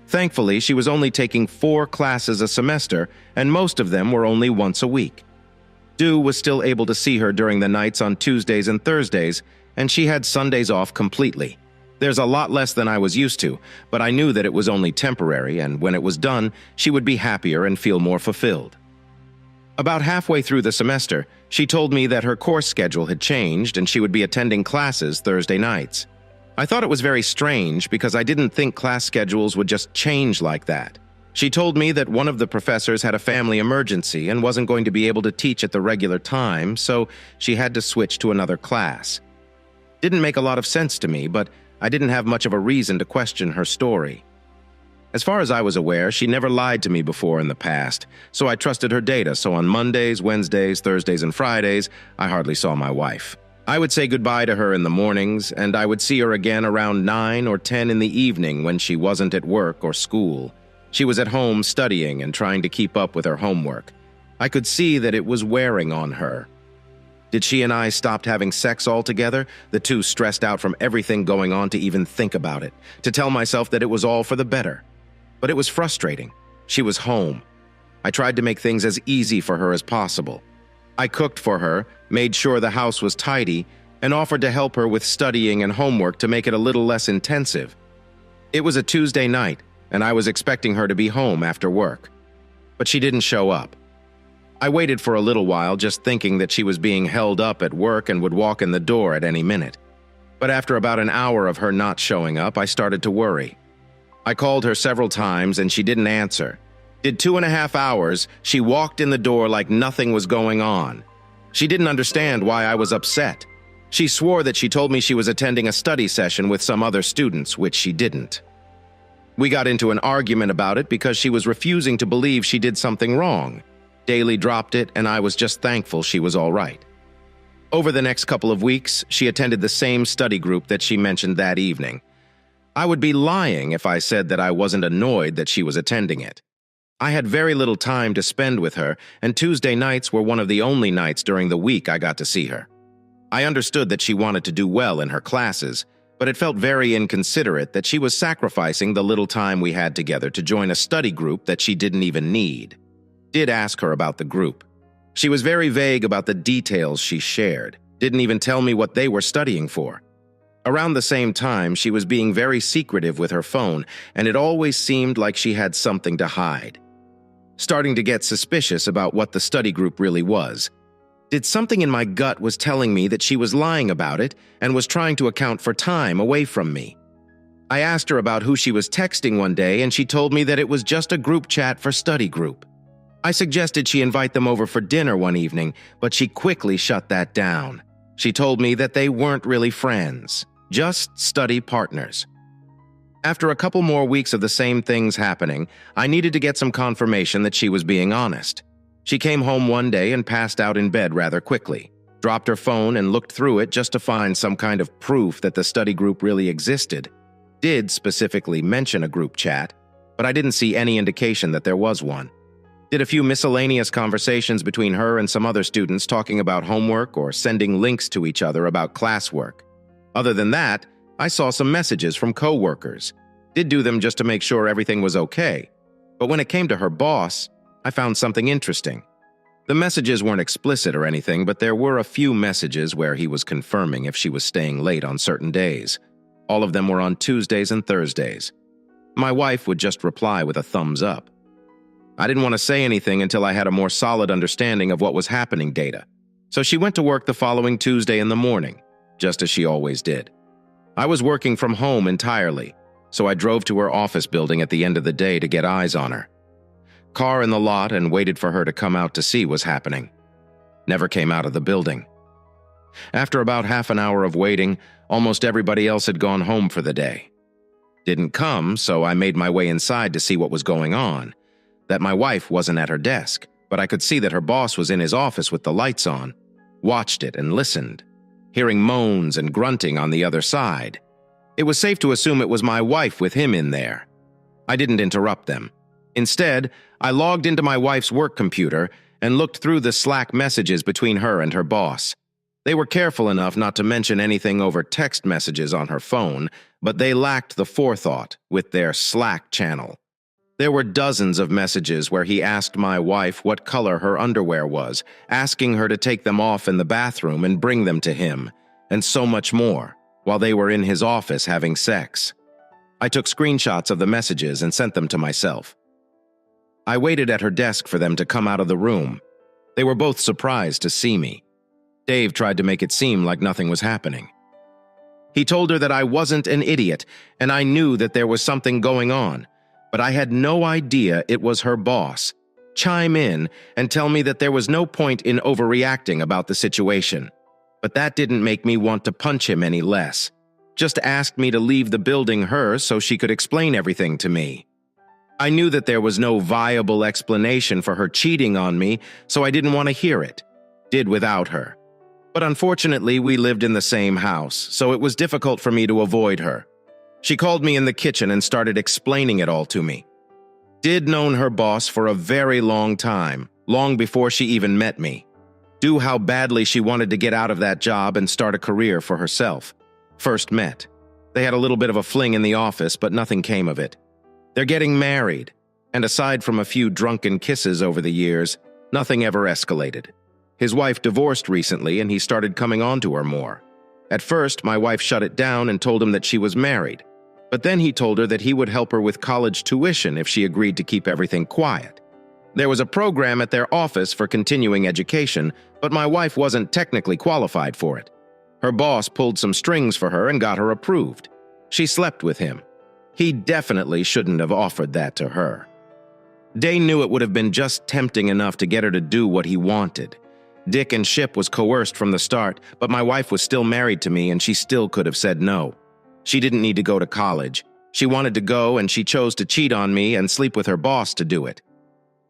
Thankfully, she was only taking 4 classes a semester, and most of them were only once a week. Dew was still able to see her during the nights on Tuesdays and Thursdays, and she had Sundays off completely. There's a lot less than I was used to, but I knew that it was only temporary, and when it was done, she would be happier and feel more fulfilled. About halfway through the semester, she told me that her course schedule had changed and she would be attending classes Thursday nights. I thought it was very strange because I didn't think class schedules would just change like that. She told me that one of the professors had a family emergency and wasn't going to be able to teach at the regular time, so she had to switch to another class. Didn't make a lot of sense to me, but I didn't have much of a reason to question her story. As far as I was aware, she never lied to me before in the past, so I trusted her data, so on Mondays, Wednesdays, Thursdays, and Fridays, I hardly saw my wife. I would say goodbye to her in the mornings, and I would see her again around 9 or 10 in the evening when she wasn't at work or school. She was at home studying and trying to keep up with her homework. I could see that it was wearing on her. Did she and I stop having sex altogether, the two stressed out from everything going on to even think about it, to tell myself that it was all for the better? But it was frustrating. She was home. I tried to make things as easy for her as possible. I cooked for her, made sure the house was tidy, and offered to help her with studying and homework to make it a little less intensive. It was a Tuesday night, and I was expecting her to be home after work. But she didn't show up. I waited for a little while, just thinking that she was being held up at work and would walk in the door at any minute. But after about an hour of her not showing up, I started to worry. I called her several times and she didn't answer. Did 2.5 hours, she walked in the door like nothing was going on. She didn't understand why I was upset. She swore that she told me she was attending a study session with some other students, which she didn't. We got into an argument about it because she was refusing to believe she did something wrong. Daly dropped it, and I was just thankful she was all right. Over the next couple of weeks, she attended the same study group that she mentioned that evening. I would be lying if I said that I wasn't annoyed that she was attending it. I had very little time to spend with her, and Tuesday nights were one of the only nights during the week I got to see her. I understood that she wanted to do well in her classes, but it felt very inconsiderate that she was sacrificing the little time we had together to join a study group that she didn't even need. Did ask her about the group. She was very vague about the details she shared, didn't even tell me what they were studying for. Around the same time, she was being very secretive with her phone, and it always seemed like she had something to hide. Starting to get suspicious about what the study group really was. Did something in my gut was telling me that she was lying about it and was trying to account for time away from me. I asked her about who she was texting one day, and she told me that it was just a group chat for study group. I suggested she invite them over for dinner one evening, but she quickly shut that down. She told me that they weren't really friends, just study partners. After a couple more weeks of the same things happening, I needed to get some confirmation that she was being honest. She came home one day and passed out in bed rather quickly, dropped her phone and looked through it just to find some kind of proof that the study group really existed. Did specifically mention a group chat, but I didn't see any indication that there was one. Did a few miscellaneous conversations between her and some other students talking about homework or sending links to each other about classwork. Other than that, I saw some messages from coworkers. Did do them just to make sure everything was okay. But when it came to her boss, I found something interesting. The messages weren't explicit or anything, but there were a few messages where he was confirming if she was staying late on certain days. All of them were on Tuesdays and Thursdays. My wife would just reply with a thumbs up. I didn't want to say anything until I had a more solid understanding of what was happening data. So she went to work the following Tuesday in the morning, just as she always did. I was working from home entirely, so I drove to her office building at the end of the day to get eyes on her. Car in the lot and waited for her to come out to see what was happening. Never came out of the building. After about half an hour of waiting, almost everybody else had gone home for the day. Didn't come, so I made my way inside to see what was going on. That my wife wasn't at her desk, but I could see that her boss was in his office with the lights on. Watched it and listened, hearing moans and grunting on the other side. It was safe to assume it was my wife with him in there. I didn't interrupt them. Instead, I logged into my wife's work computer and looked through the Slack messages between her and her boss. They were careful enough not to mention anything over text messages on her phone, but they lacked the forethought with their Slack channel. There were dozens of messages where he asked my wife what color her underwear was, asking her to take them off in the bathroom and bring them to him, and so much more, while they were in his office having sex. I took screenshots of the messages and sent them to myself. I waited at her desk for them to come out of the room. They were both surprised to see me. Dave tried to make it seem like nothing was happening. He told her that I wasn't an idiot, and I knew that there was something going on, but I had no idea it was her boss. Chime in and tell me that there was no point in overreacting about the situation. But that didn't make me want to punch him any less. Just asked me to leave the building her so she could explain everything to me. I knew that there was no viable explanation for her cheating on me, so I didn't want to hear it. Did without her. But unfortunately, we lived in the same house, so it was difficult for me to avoid her. She called me in the kitchen and started explaining it all to me. Did known her boss for a very long time, long before she even met me. Knew how badly she wanted to get out of that job and start a career for herself. First met. They had a little bit of a fling in the office, but nothing came of it. They're getting married, and aside from a few drunken kisses over the years, nothing ever escalated. His wife divorced recently, and he started coming on to her more. At first, my wife shut it down and told him that she was married, but then he told her that he would help her with college tuition if she agreed to keep everything quiet. There was a program at their office for continuing education, but my wife wasn't technically qualified for it. Her boss pulled some strings for her and got her approved. She slept with him. He definitely shouldn't have offered that to her. Day knew it would have been just tempting enough to get her to do what he wanted. Dick and Ship was coerced from the start, but my wife was still married to me and she still could have said no. She didn't need to go to college. She wanted to go and she chose to cheat on me and sleep with her boss to do it.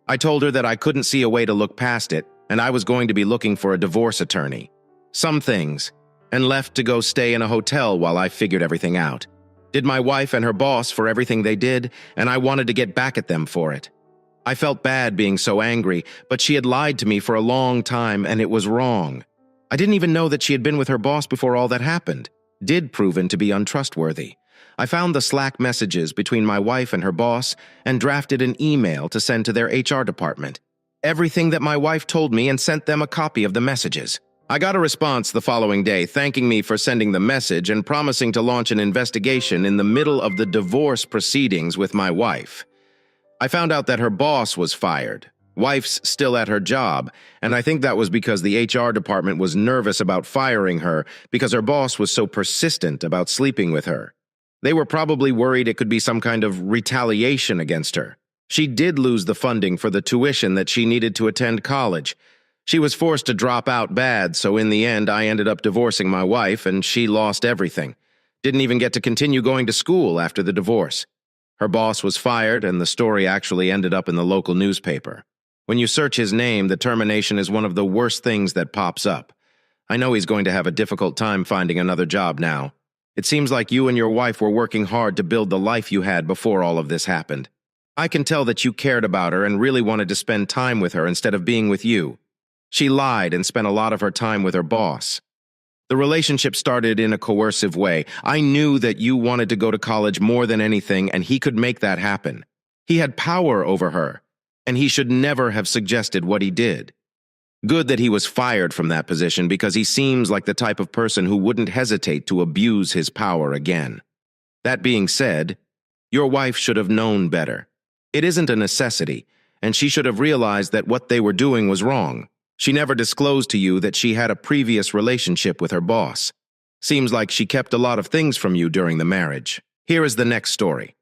I told her that I couldn't see a way to look past it and I was going to be looking for a divorce attorney. Some things, and left to go stay in a hotel while I figured everything out. Did my wife and her boss for everything they did, and I wanted to get back at them for it. I felt bad being so angry, but she had lied to me for a long time and it was wrong. I didn't even know that she had been with her boss before all that happened. Did proven to be untrustworthy. I found the Slack messages between my wife and her boss and drafted an email to send to their HR department. Everything that my wife told me and sent them a copy of the messages. I got a response the following day thanking me for sending the message and promising to launch an investigation in the middle of the divorce proceedings with my wife. I found out that her boss was fired. Wife's still at her job, and I think that was because the HR department was nervous about firing her because her boss was so persistent about sleeping with her. They were probably worried it could be some kind of retaliation against her. She did lose the funding for the tuition that she needed to attend college. She was forced to drop out bad, so in the end I ended up divorcing my wife and she lost everything. Didn't even get to continue going to school after the divorce. Her boss was fired and the story actually ended up in the local newspaper. When you search his name, the termination is one of the worst things that pops up. I know he's going to have a difficult time finding another job now. It seems like you and your wife were working hard to build the life you had before all of this happened. I can tell that you cared about her and really wanted to spend time with her instead of being with you. She lied and spent a lot of her time with her boss. The relationship started in a coercive way. I knew that you wanted to go to college more than anything, and he could make that happen. He had power over her, and he should never have suggested what he did. Good that he was fired from that position because he seems like the type of person who wouldn't hesitate to abuse his power again. That being said, your wife should have known better. It isn't a necessity, and she should have realized that what they were doing was wrong. She never disclosed to you that she had a previous relationship with her boss. Seems like she kept a lot of things from you during the marriage. Here is the next story.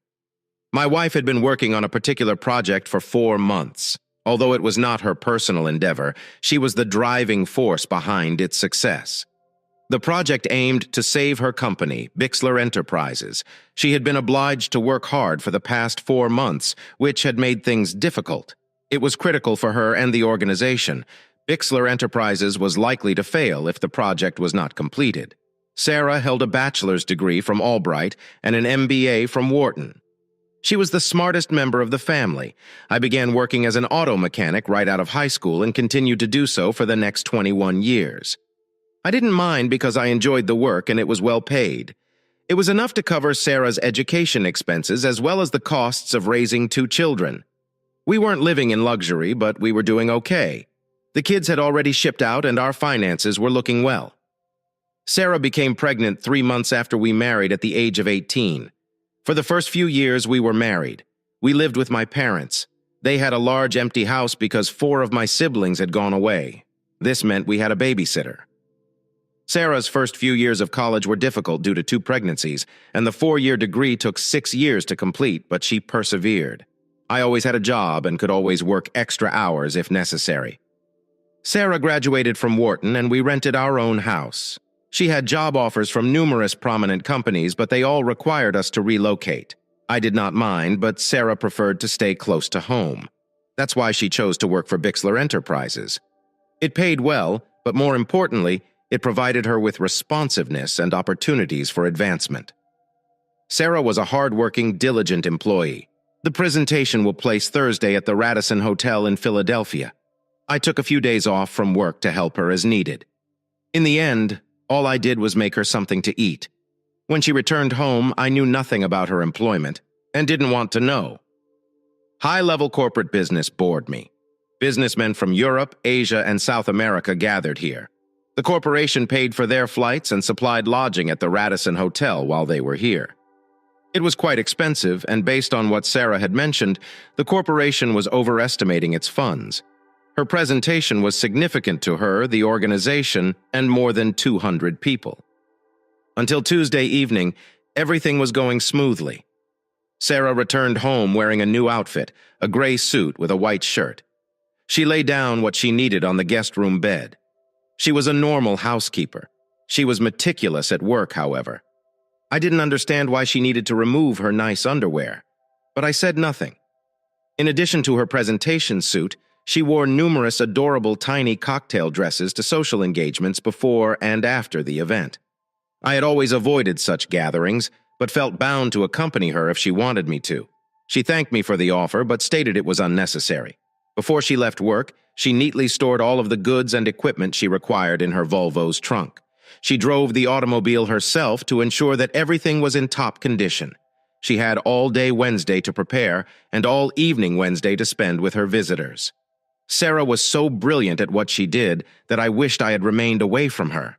My wife had been working on a particular project for 4 months. Although it was not her personal endeavor, she was the driving force behind its success. The project aimed to save her company, Bixler Enterprises. She had been obliged to work hard for the past 4 months, which had made things difficult. It was critical for her and the organization. Bixler Enterprises was likely to fail if the project was not completed. Sarah held a bachelor's degree from Albright and an MBA from Wharton. She was the smartest member of the family. I began working as an auto mechanic right out of high school and continued to do so for the next 21 years. I didn't mind because I enjoyed the work and it was well paid. It was enough to cover Sarah's education expenses as well as the costs of raising 2 children. We weren't living in luxury, but we were doing okay. The kids had already shipped out and our finances were looking well. Sarah became pregnant 3 months after we married at the age of 18. For the first few years we were married. We lived with my parents. They had a large empty house because 4 of my siblings had gone away. This meant we had a babysitter. Sarah's first few years of college were difficult due to 2 pregnancies, and the 4-year degree took 6 years to complete, but she persevered. I always had a job and could always work extra hours if necessary. Sarah graduated from Wharton and we rented our own house. She had job offers from numerous prominent companies, but they all required us to relocate. I did not mind, but Sarah preferred to stay close to home. That's why she chose to work for Bixler Enterprises. It paid well, but more importantly, it provided her with responsiveness and opportunities for advancement. Sarah was a hard-working, diligent employee. The presentation will place Thursday at the Radisson Hotel in Philadelphia. I took a few days off from work to help her as needed. In the end, all I did was make her something to eat. When she returned home, I knew nothing about her employment and didn't want to know. High-level corporate business bored me. Businessmen from Europe, Asia, and South America gathered here. The corporation paid for their flights and supplied lodging at the Radisson Hotel while they were here. It was quite expensive, and based on what Sarah had mentioned, the corporation was overestimating its funds. Her presentation was significant to her, the organization, and more than 200 people. Until Tuesday evening, everything was going smoothly. Sarah returned home wearing a new outfit, a gray suit with a white shirt. She lay down what she needed on the guest room bed. She was a normal housekeeper. She was meticulous at work, however. I didn't understand why she needed to remove her nice underwear, but I said nothing. In addition to her presentation suit, she wore numerous adorable tiny cocktail dresses to social engagements before and after the event. I had always avoided such gatherings, but felt bound to accompany her if she wanted me to. She thanked me for the offer, but stated it was unnecessary. Before she left work, she neatly stored all of the goods and equipment she required in her Volvo's trunk. She drove the automobile herself to ensure that everything was in top condition. She had all day Wednesday to prepare and all evening Wednesday to spend with her visitors. Sarah was so brilliant at what she did that I wished I had remained away from her.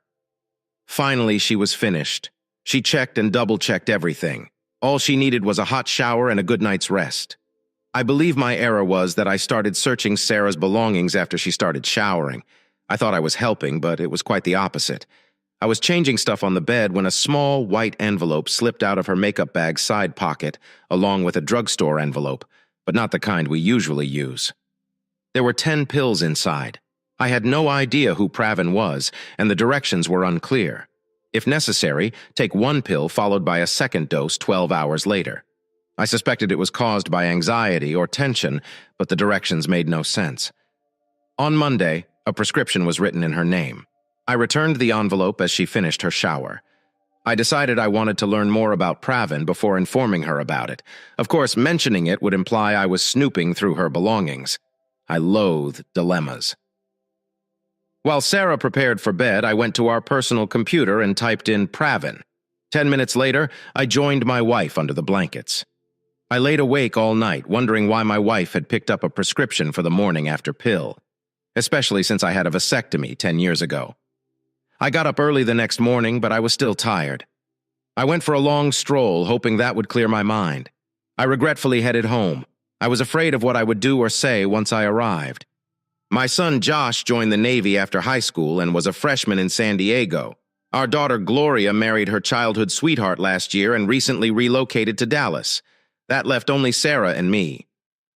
Finally, she was finished. She checked and double-checked everything. All she needed was a hot shower and a good night's rest. I believe my error was that I started searching Sarah's belongings after she started showering. I thought I was helping, but it was quite the opposite. I was changing stuff on the bed when a small white envelope slipped out of her makeup bag's side pocket, along with a drugstore envelope, but not the kind we usually use. There were 10 pills inside. I had no idea who Pravin was, and the directions were unclear. If necessary, take 1 pill followed by a second dose 12 hours later. I suspected it was caused by anxiety or tension, but the directions made no sense. On Monday, a prescription was written in her name. I returned the envelope as she finished her shower. I decided I wanted to learn more about Pravin before informing her about it. Of course, mentioning it would imply I was snooping through her belongings. I loathed dilemmas. While Sarah prepared for bed, I went to our personal computer and typed in Pravin. 10 minutes later, I joined my wife under the blankets. I laid awake all night, wondering why my wife had picked up a prescription for the morning after pill, especially since I had a vasectomy 10 years ago. I got up early the next morning, but I was still tired. I went for a long stroll, hoping that would clear my mind. I regretfully headed home. I was afraid of what I would do or say once I arrived. My son Josh joined the Navy after high school and was a freshman in San Diego. Our daughter Gloria married her childhood sweetheart last year and recently relocated to Dallas. That left only Sarah and me.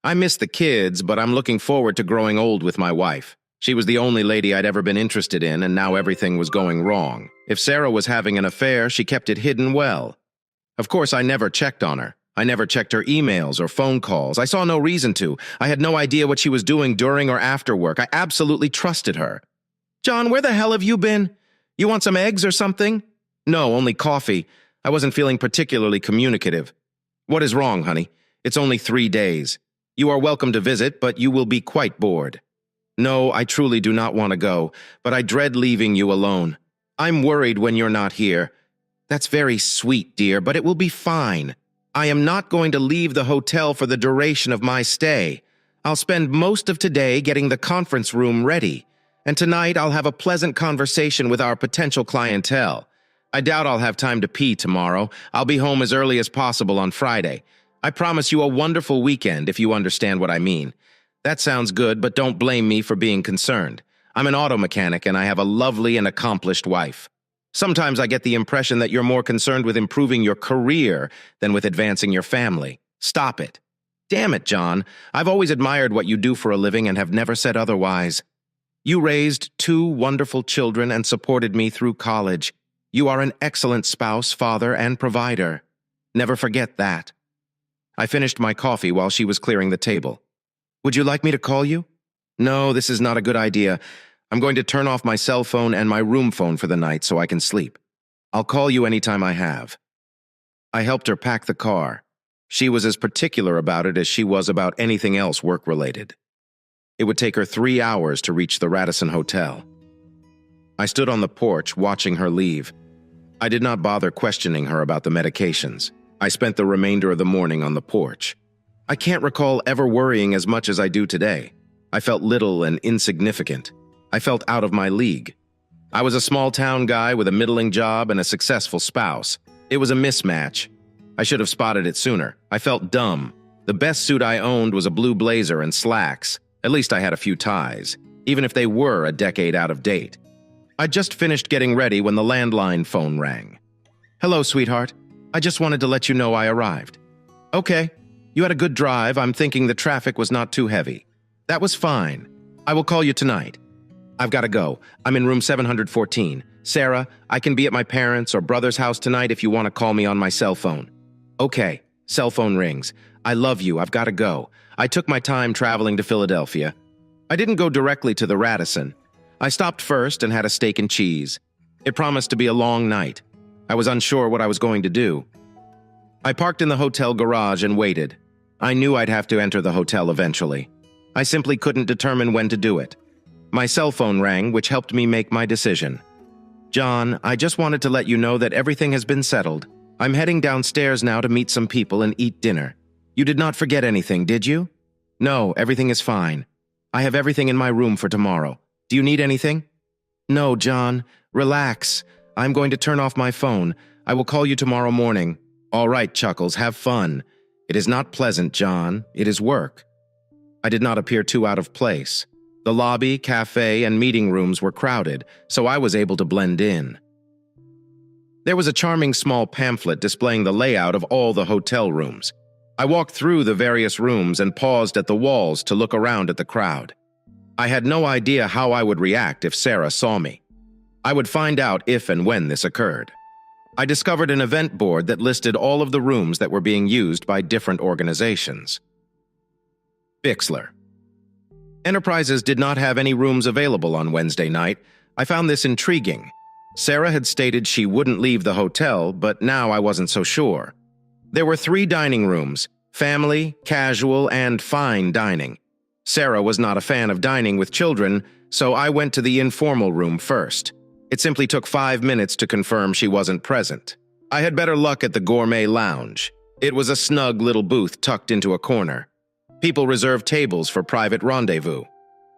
I miss the kids, but I'm looking forward to growing old with my wife. She was the only lady I'd ever been interested in, and now everything was going wrong. If Sarah was having an affair, she kept it hidden well. Of course, I never checked on her. I never checked her emails or phone calls. I saw no reason to. I had no idea what she was doing during or after work. I absolutely trusted her. "John, where the hell have you been? You want some eggs or something?" "No, only coffee. I wasn't feeling particularly communicative." "What is wrong, honey? It's only 3 days. You are welcome to visit, but you will be quite bored. No, I truly do not want to go, but I dread leaving you alone. I'm worried when you're not here. That's very sweet, dear, but it will be fine. I am not going to leave the hotel for the duration of my stay. I'll spend most of today getting the conference room ready, and tonight I'll have a pleasant conversation with our potential clientele. I doubt I'll have time to pee tomorrow. I'll be home as early as possible on Friday. I promise you a wonderful weekend, if you understand what I mean. That sounds good, but don't blame me for being concerned. I'm an auto mechanic, and I have a lovely and accomplished wife. Sometimes I get the impression that you're more concerned with improving your career than with advancing your family. Stop it. Damn it, John. I've always admired what you do for a living and have never said otherwise. You raised 2 wonderful children and supported me through college. You are an excellent spouse, father, and provider. Never forget that. I finished my coffee while she was clearing the table. Would you like me to call you? No, this is not a good idea. I'm going to turn off my cell phone and my room phone for the night so I can sleep. I'll call you anytime I have. I helped her pack the car. She was as particular about it as she was about anything else work-related. It would take her 3 hours to reach the Radisson Hotel. I stood on the porch watching her leave. I did not bother questioning her about the medications. I spent the remainder of the morning on the porch. I can't recall ever worrying as much as I do today. I felt little and insignificant. I felt out of my league. I was a small-town guy with a middling job and a successful spouse. It was a mismatch. I should have spotted it sooner. I felt dumb. The best suit I owned was a blue blazer and slacks. At least I had a few ties, even if they were a decade out of date. I'd just finished getting ready when the landline phone rang. Hello, sweetheart. I just wanted to let you know I arrived. Okay. You had a good drive. I'm thinking the traffic was not too heavy. That was fine. I will call you tonight. I've got to go. I'm in room 714. Sarah, I can be at my parents' or brother's house tonight if you want to call me on my cell phone. Okay. Cell phone rings. I love you. I've got to go. I took my time traveling to Philadelphia. I didn't go directly to the Radisson. I stopped first and had a steak and cheese. It promised to be a long night. I was unsure what I was going to do. I parked in the hotel garage and waited. I knew I'd have to enter the hotel eventually. I simply couldn't determine when to do it. My cell phone rang, which helped me make my decision. John, I just wanted to let you know that everything has been settled. I'm heading downstairs now to meet some people and eat dinner. You did not forget anything, did you? No, everything is fine. I have everything in my room for tomorrow. Do you need anything? No, John. Relax. I'm going to turn off my phone. I will call you tomorrow morning. All right, Chuckles, have fun. It is not pleasant, John. It is work. I did not appear too out of place. The lobby, cafe, and meeting rooms were crowded, so I was able to blend in. There was a charming small pamphlet displaying the layout of all the hotel rooms. I walked through the various rooms and paused at the walls to look around at the crowd. I had no idea how I would react if Sarah saw me. I would find out if and when this occurred. I discovered an event board that listed all of the rooms that were being used by different organizations. Bixler. Enterprises did not have any rooms available on Wednesday night. I found this intriguing. Sarah had stated she wouldn't leave the hotel, but now I wasn't so sure. There were 3 dining rooms: family, casual, and fine dining. Sarah was not a fan of dining with children, so I went to the informal room first. It simply took 5 minutes to confirm she wasn't present. I had better luck at the gourmet lounge. It was a snug little booth tucked into a corner. People reserved tables for private rendezvous.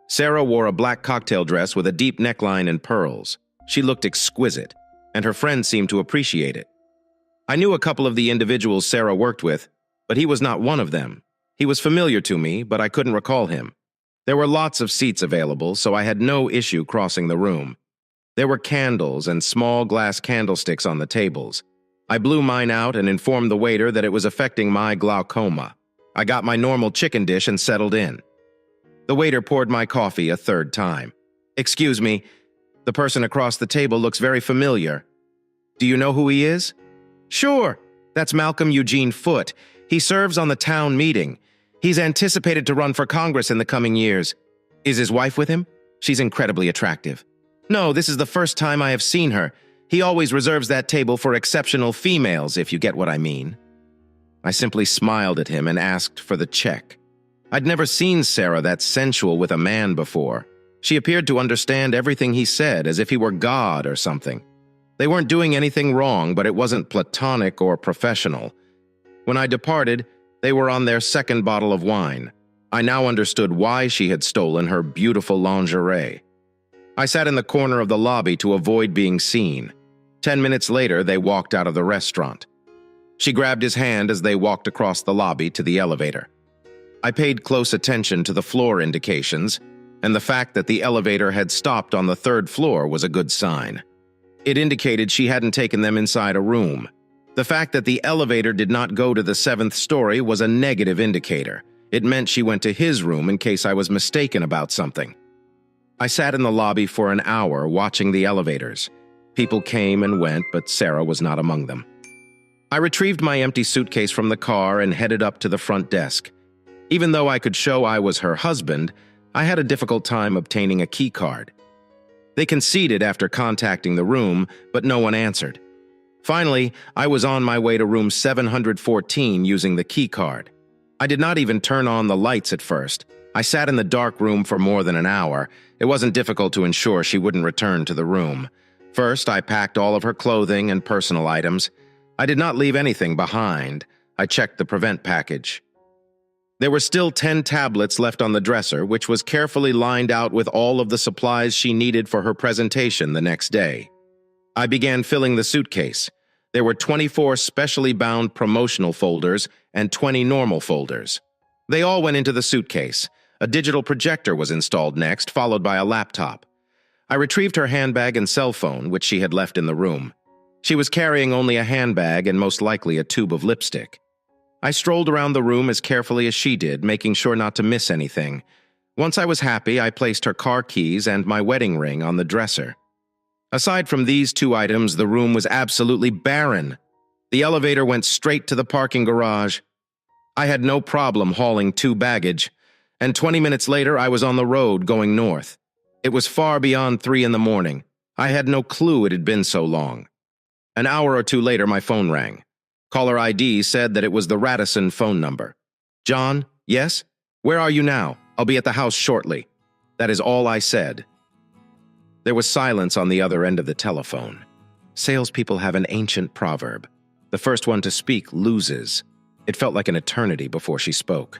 Sarah wore a black cocktail dress with a deep neckline and pearls. She looked exquisite, and her friends seemed to appreciate it. I knew a couple of the individuals Sarah worked with, but he was not one of them. He was familiar to me, but I couldn't recall him. There were lots of seats available, so I had no issue crossing the room. There were candles and small glass candlesticks on the tables. I blew mine out and informed the waiter that it was affecting my glaucoma. I got my normal chicken dish and settled in. The waiter poured my coffee a 3rd time. Excuse me, the person across the table looks very familiar. Do you know who he is? Sure, that's Malcolm Eugene Foote. He serves on the town meeting. He's anticipated to run for Congress in the coming years. Is his wife with him? She's incredibly attractive. No, this is the first time I have seen her. He always reserves that table for exceptional females, if you get what I mean. I simply smiled at him and asked for the check. I'd never seen Sarah that sensual with a man before. She appeared to understand everything he said as if he were God or something. They weren't doing anything wrong, but it wasn't platonic or professional. When I departed, they were on their second bottle of wine. I now understood why she had stolen her beautiful lingerie. I sat in the corner of the lobby to avoid being seen. 10 minutes later, they walked out of the restaurant. She grabbed his hand as they walked across the lobby to the elevator. I paid close attention to the floor indications, and the fact that the elevator had stopped on the third floor was a good sign. It indicated she hadn't taken them inside a room. The fact that the elevator did not go to the 7th story was a negative indicator. It meant she went to his room in case I was mistaken about something. I sat in the lobby for an hour watching the elevators. People came and went, but Sarah was not among them. I retrieved my empty suitcase from the car and headed up to the front desk. Even though I could show I was her husband, I had a difficult time obtaining a key card. They conceded after contacting the room, but no one answered. Finally, I was on my way to room 714 using the key card. I did not even turn on the lights at first. I sat in the dark room for more than an hour. It wasn't difficult to ensure she wouldn't return to the room. First, I packed all of her clothing and personal items. I did not leave anything behind. I checked the prevent package. There were still 10 tablets left on the dresser, which was carefully lined out with all of the supplies she needed for her presentation the next day. I began filling the suitcase. There were 24 specially bound promotional folders and 20 normal folders. They all went into the suitcase. A digital projector was installed next, followed by a laptop. I retrieved her handbag and cell phone, which she had left in the room. She was carrying only a handbag and most likely a tube of lipstick. I strolled around the room as carefully as she did, making sure not to miss anything. Once I was happy, I placed her car keys and my wedding ring on the dresser. Aside from these two items, the room was absolutely barren. The elevator went straight to the parking garage. I had no problem hauling 2 baggage, and 20 minutes later I was on the road going north. It was far beyond 3 in the morning. I had no clue it had been so long. An hour or two later, my phone rang. Caller ID said that it was the Radisson phone number. John, yes? Where are you now? I'll be at the house shortly. That is all I said. There was silence on the other end of the telephone. Salespeople have an ancient proverb. The first one to speak loses. It felt like an eternity before she spoke.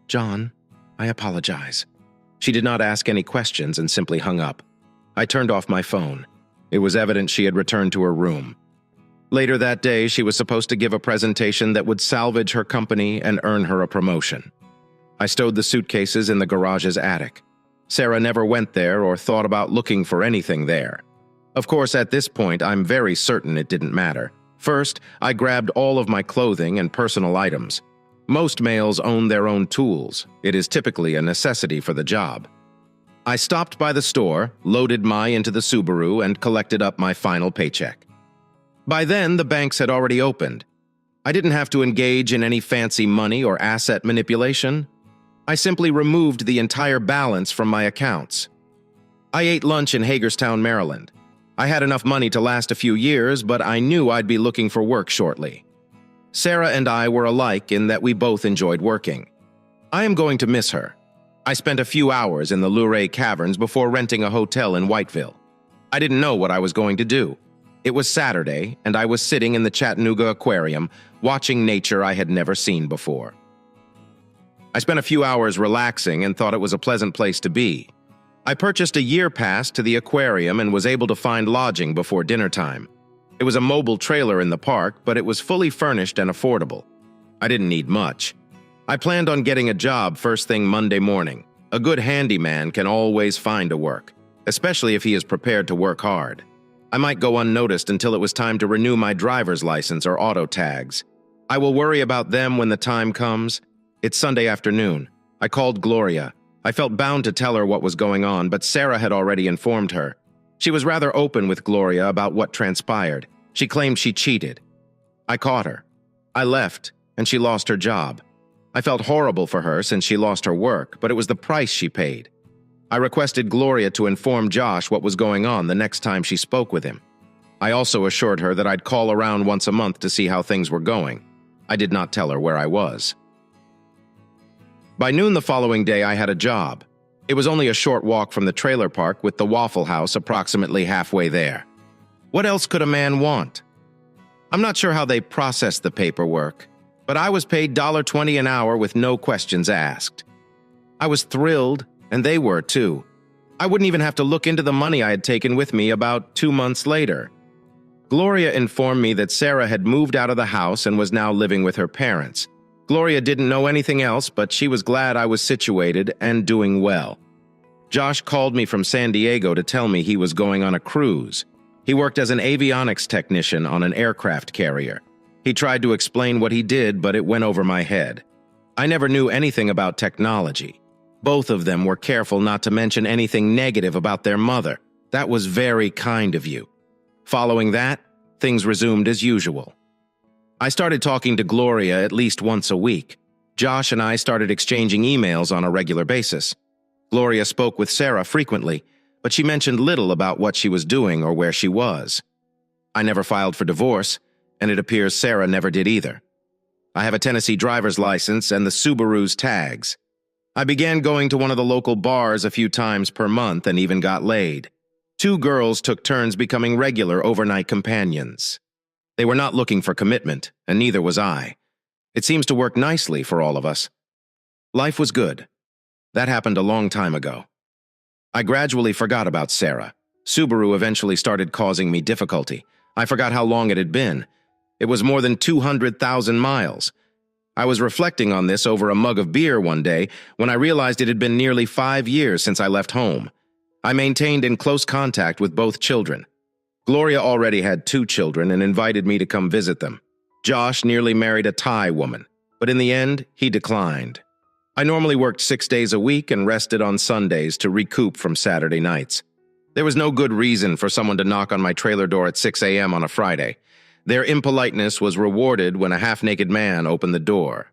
John, I apologize. She did not ask any questions and simply hung up. I turned off my phone. It was evident she had returned to her room. Later that day, she was supposed to give a presentation that would salvage her company and earn her a promotion. I stowed the suitcases in the garage's attic. Sarah never went there or thought about looking for anything there. Of course, at this point, I'm very certain it didn't matter. First, I grabbed all of my clothing and personal items. Most males own their own tools. It is typically a necessity for the job. I stopped by the store, loaded into the Subaru, and collected up my final paycheck. By then, the banks had already opened. I didn't have to engage in any fancy money or asset manipulation. I simply removed the entire balance from my accounts. I ate lunch in Hagerstown, Maryland. I had enough money to last a few years, but I knew I'd be looking for work shortly. Sarah and I were alike in that we both enjoyed working. I am going to miss her. I spent a few hours in the Luray Caverns before renting a hotel in Whiteville. I didn't know what I was going to do. It was Saturday, and I was sitting in the Chattanooga Aquarium, watching nature I had never seen before. I spent a few hours relaxing and thought it was a pleasant place to be. I purchased a year pass to the aquarium and was able to find lodging before dinner time. It was a mobile trailer in the park, but it was fully furnished and affordable. I didn't need much. I planned on getting a job first thing Monday morning. A good handyman can always find a work, especially if he is prepared to work hard. I might go unnoticed until it was time to renew my driver's license or auto tags. I will worry about them when the time comes. It's Sunday afternoon. I called Gloria. I felt bound to tell her what was going on, but Sarah had already informed her. She was rather open with Gloria about what transpired. She claimed she cheated. I caught her. I left, and she lost her job. I felt horrible for her since she lost her work, but it was the price she paid. I requested Gloria to inform Josh what was going on the next time she spoke with him. I also assured her that I'd call around once a month to see how things were going. I did not tell her where I was. By noon the following day, I had a job. It was only a short walk from the trailer park, with the Waffle House approximately halfway there. What else could a man want? I'm not sure how they processed the paperwork, but I was paid $20 an hour with no questions asked. I was thrilled, and they were too. I wouldn't even have to look into the money I had taken with me about 2 months later. Gloria informed me that Sarah had moved out of the house and was now living with her parents. Gloria didn't know anything else, but she was glad I was situated and doing well. Josh called me from San Diego to tell me he was going on a cruise. He worked as an avionics technician on an aircraft carrier. He tried to explain what he did, but it went over my head. I never knew anything about technology. Both of them were careful not to mention anything negative about their mother. That was very kind of you. Following that, things resumed as usual. I started talking to Gloria at least once a week. Josh and I started exchanging emails on a regular basis. Gloria spoke with Sarah frequently, but she mentioned little about what she was doing or where she was. I never filed for divorce, and it appears Sarah never did either. I have a Tennessee driver's license and the Subaru's tags. I began going to one of the local bars a few times per month and even got laid. 2 girls took turns becoming regular overnight companions. They were not looking for commitment, and neither was I. It seems to work nicely for all of us. Life was good. That happened a long time ago. I gradually forgot about Sarah. Subaru eventually started causing me difficulty. I forgot how long it had been. It was more than 200,000 miles. I was reflecting on this over a mug of beer one day when I realized it had been nearly 5 years since I left home. I maintained in close contact with both children. Gloria already had 2 children and invited me to come visit them. Josh nearly married a Thai woman, but in the end, he declined. I normally worked 6 days a week and rested on Sundays to recoup from Saturday nights. There was no good reason for someone to knock on my trailer door at 6 a.m. on a Friday. Their impoliteness was rewarded when a half-naked man opened the door.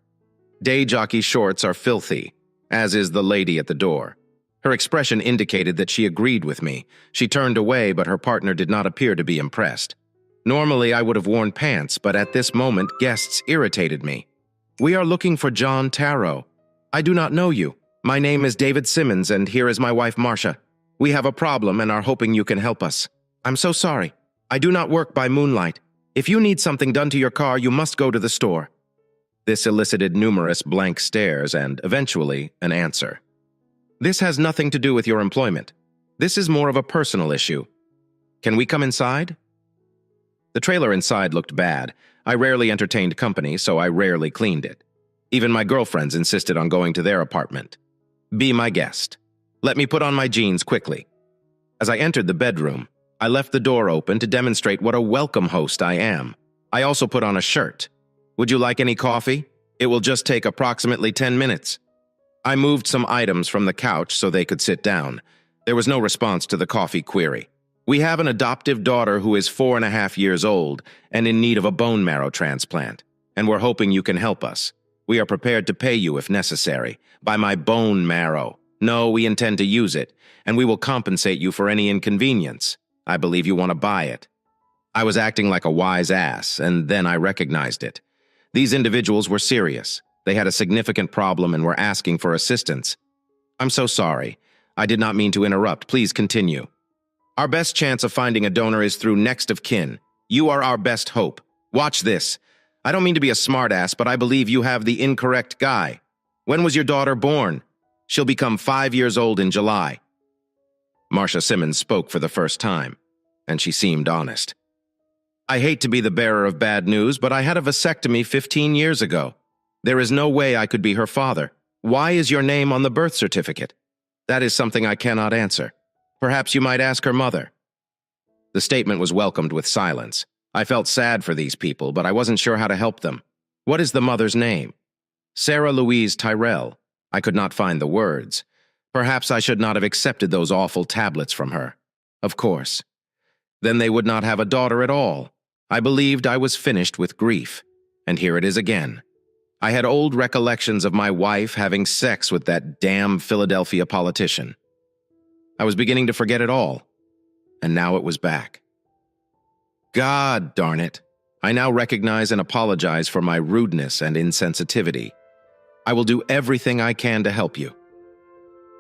Day jockey shorts are filthy, as is the lady at the door. Her expression indicated that she agreed with me. She turned away, but her partner did not appear to be impressed. Normally, I would have worn pants, but at this moment, guests irritated me. "We are looking for John Tarot. I do not know you. My name is David Simmons, and here is my wife, Marcia. We have a problem and are hoping you can help us. I'm so sorry. I do not work by moonlight. If you need something done to your car, you must go to the store." This elicited numerous blank stares and, eventually, an answer. "This has nothing to do with your employment. This is more of a personal issue. Can we come inside?" The trailer inside looked bad. I rarely entertained company, so I rarely cleaned it. Even my girlfriends insisted on going to their apartment. "Be my guest. Let me put on my jeans quickly." As I entered the bedroom, I left the door open to demonstrate what a welcome host I am. I also put on a shirt. "Would you like any coffee? It will just take approximately 10 minutes. I moved some items from the couch so they could sit down. There was no response to the coffee query. "We have an adoptive daughter who is 4.5 years old and in need of a bone marrow transplant, and we're hoping you can help us. We are prepared to pay you if necessary. By my bone marrow. No, we intend to use it, and we will compensate you for any inconvenience. I believe you want to buy it." I was acting like a wise ass, and then I recognized it. These individuals were serious. They had a significant problem and were asking for assistance. "I'm so sorry. I did not mean to interrupt. Please continue. Our best chance of finding a donor is through next of kin. You are our best hope. Watch this. I don't mean to be a smartass, but I believe you have the incorrect guy. When was your daughter born? She'll become 5 years old in July." Marcia Simmons spoke for the first time, and she seemed honest. "I hate to be the bearer of bad news, but I had a vasectomy 15 years ago. There is no way I could be her father. Why is your name on the birth certificate? That is something I cannot answer. Perhaps you might ask her mother." The statement was welcomed with silence. I felt sad for these people, but I wasn't sure how to help them. "What is the mother's name?" "Sarah Louise Tyrell." I could not find the words. Perhaps I should not have accepted those awful tablets from her. Of course. Then they would not have a daughter at all. I believed I was finished with grief. And here it is again. I had old recollections of my wife having sex with that damn Philadelphia politician. I was beginning to forget it all. And now it was back. God darn it. I now recognize and apologize for my rudeness and insensitivity. I will do everything I can to help you.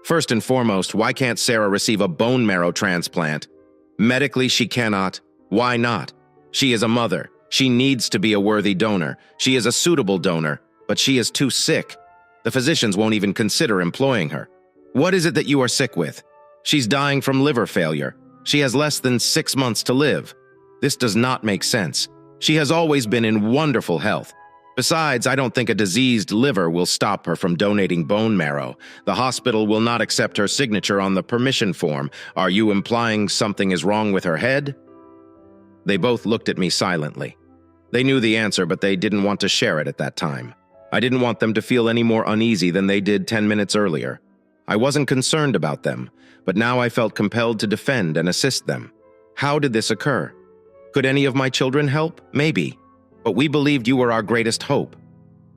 First and foremost, why can't Sarah receive a bone marrow transplant? Medically, she cannot. Why not? She is a mother. She needs to be a worthy donor. She is a suitable donor, but she is too sick. The physicians won't even consider employing her. What is it that you are sick with? She's dying from liver failure. She has less than 6 months to live. This does not make sense. She has always been in wonderful health. Besides, I don't think a diseased liver will stop her from donating bone marrow. The hospital will not accept her signature on the permission form. Are you implying something is wrong with her head? They both looked at me silently. They knew the answer, but they didn't want to share it at that time. I didn't want them to feel any more uneasy than they did 10 minutes earlier. I wasn't concerned about them, but now I felt compelled to defend and assist them. How did this occur? Could any of my children help? Maybe. But we believed you were our greatest hope.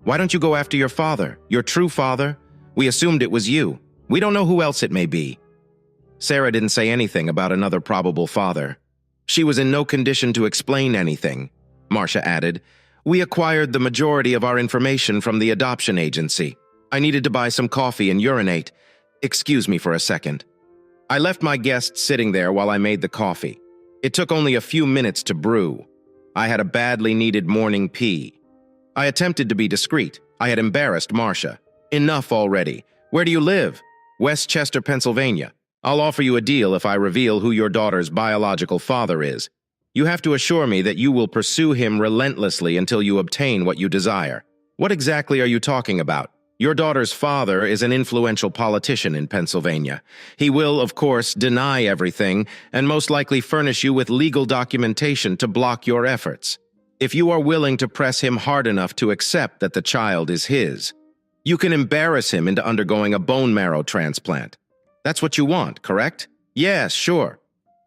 Why don't you go after your father, your true father? We assumed it was you. We don't know who else it may be. Sarah didn't say anything about another probable father. She was in no condition to explain anything. Marcia added, "We acquired the majority of our information from the adoption agency. I needed to buy some coffee and urinate. Excuse me for a second." I left my guest sitting there while I made the coffee. It took only a few minutes to brew. I had a badly needed morning pee. I attempted to be discreet. I had embarrassed Marcia. Enough already. Where do you live? Westchester, Pennsylvania. I'll offer you a deal if I reveal who your daughter's biological father is. You have to assure me that you will pursue him relentlessly until you obtain what you desire. What exactly are you talking about? Your daughter's father is an influential politician in Pennsylvania. He will, of course, deny everything and most likely furnish you with legal documentation to block your efforts. If you are willing to press him hard enough to accept that the child is his, you can embarrass him into undergoing a bone marrow transplant. That's what you want, correct? Yes, sure.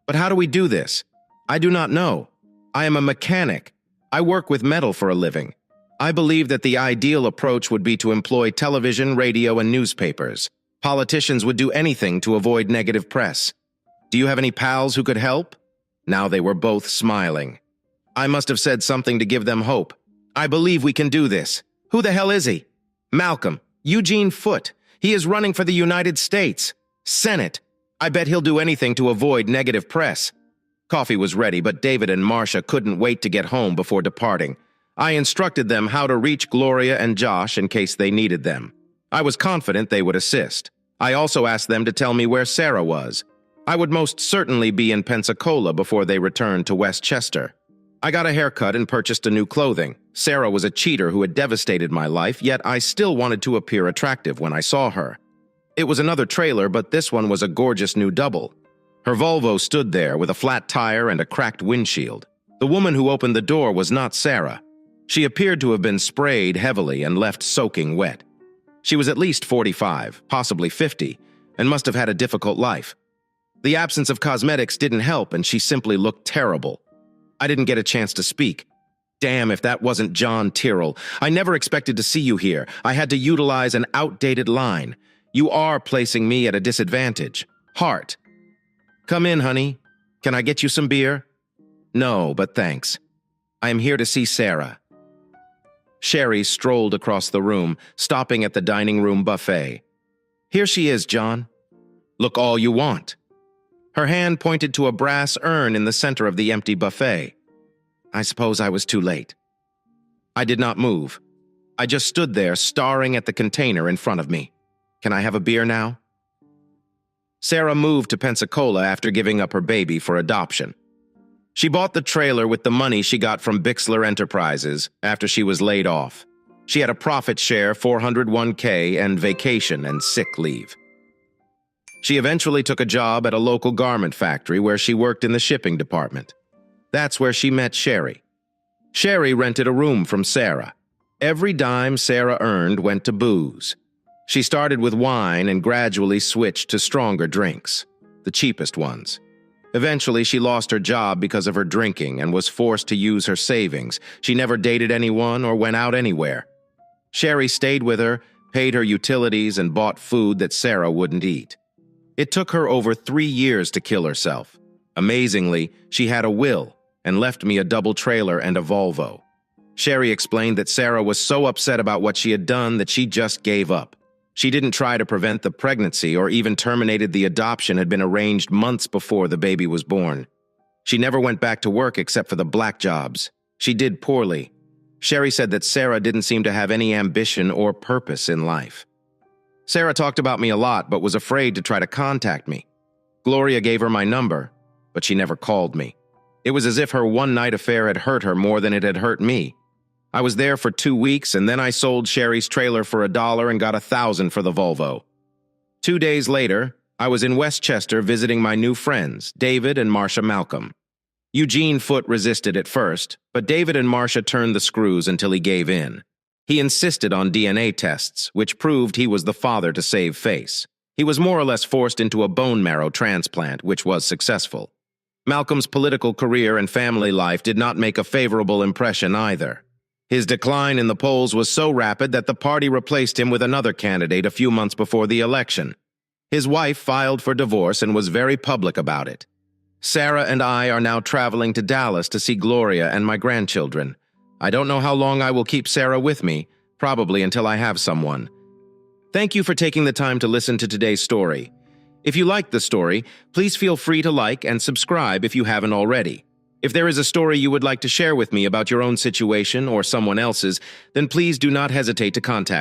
But how do we do this? I do not know. I am a mechanic. I work with metal for a living. I believe that the ideal approach would be to employ television, radio, and newspapers. Politicians would do anything to avoid negative press. Do you have any pals who could help? Now they were both smiling. I must have said something to give them hope. I believe we can do this. Who the hell is he? Malcolm. Eugene Foote. He is running for the United States Senate. I bet he'll do anything to avoid negative press. Coffee was ready, but David and Marcia couldn't wait to get home before departing. I instructed them how to reach Gloria and Josh in case they needed them. I was confident they would assist. I also asked them to tell me where Sarah was. I would most certainly be in Pensacola before they returned to Westchester. I got a haircut and purchased a new clothing. Sarah was a cheater who had devastated my life, yet I still wanted to appear attractive when I saw her. It was another trailer, but this one was a gorgeous new double. Her Volvo stood there with a flat tire and a cracked windshield. The woman who opened the door was not Sarah. She appeared to have been sprayed heavily and left soaking wet. She was at least 45, possibly 50, and must have had a difficult life. The absence of cosmetics didn't help, and she simply looked terrible. I didn't get a chance to speak. Damn if that wasn't John Tyrrell. I never expected to see you here. I had to utilize an outdated line. You are placing me at a disadvantage. Heart. Come in, honey. Can I get you some beer? No, but thanks. I am here to see Sarah. Sherry strolled across the room, stopping at the dining room buffet. Here she is, John. Look all you want. Her hand pointed to a brass urn in the center of the empty buffet. I suppose I was too late. I did not move. I just stood there, staring at the container in front of me. Can I have a beer now? Sarah moved to Pensacola after giving up her baby for adoption. She bought the trailer with the money she got from Bixler Enterprises after she was laid off. She had a profit share, 401k, and vacation and sick leave. She eventually took a job at a local garment factory where she worked in the shipping department. That's where she met Sherry. Sherry rented a room from Sarah. Every dime Sarah earned went to booze. She started with wine and gradually switched to stronger drinks, the cheapest ones. Eventually, she lost her job because of her drinking and was forced to use her savings. She never dated anyone or went out anywhere. Sherry stayed with her, paid her utilities, and bought food that Sarah wouldn't eat. It took her over 3 years to kill herself. Amazingly, she had a will. and left me a double trailer and a Volvo. Sherry explained that Sarah was so upset about what she had done that she just gave up. She didn't try to prevent the pregnancy or even terminated the adoption had been arranged months before the baby was born. She never went back to work except for the black jobs. She did poorly. Sherry said that Sarah didn't seem to have any ambition or purpose in life. Sarah talked about me a lot but was afraid to try to contact me. Gloria gave her my number, but she never called me. It was as if her one-night affair had hurt her more than it had hurt me. I was there for 2 weeks, and then I sold Sherry's trailer for $1 and got $1,000 for the Volvo. 2 days later, I was in Westchester visiting my new friends, David and Marcia Malcolm. Eugene Foote resisted at first, but David and Marcia turned the screws until he gave in. He insisted on DNA tests, which proved he was the father to save face. He was more or less forced into a bone marrow transplant, which was successful. Malcolm's political career and family life did not make a favorable impression either. His decline in the polls was so rapid that the party replaced him with another candidate a few months before the election. His wife filed for divorce and was very public about it. Sarah and I are now traveling to Dallas to see Gloria and my grandchildren. I don't know how long I will keep Sarah with me, probably until I have someone. Thank you for taking the time to listen to today's story. If you liked the story, please feel free to like and subscribe if you haven't already. If there is a story you would like to share with me about your own situation or someone else's, then please do not hesitate to contact me.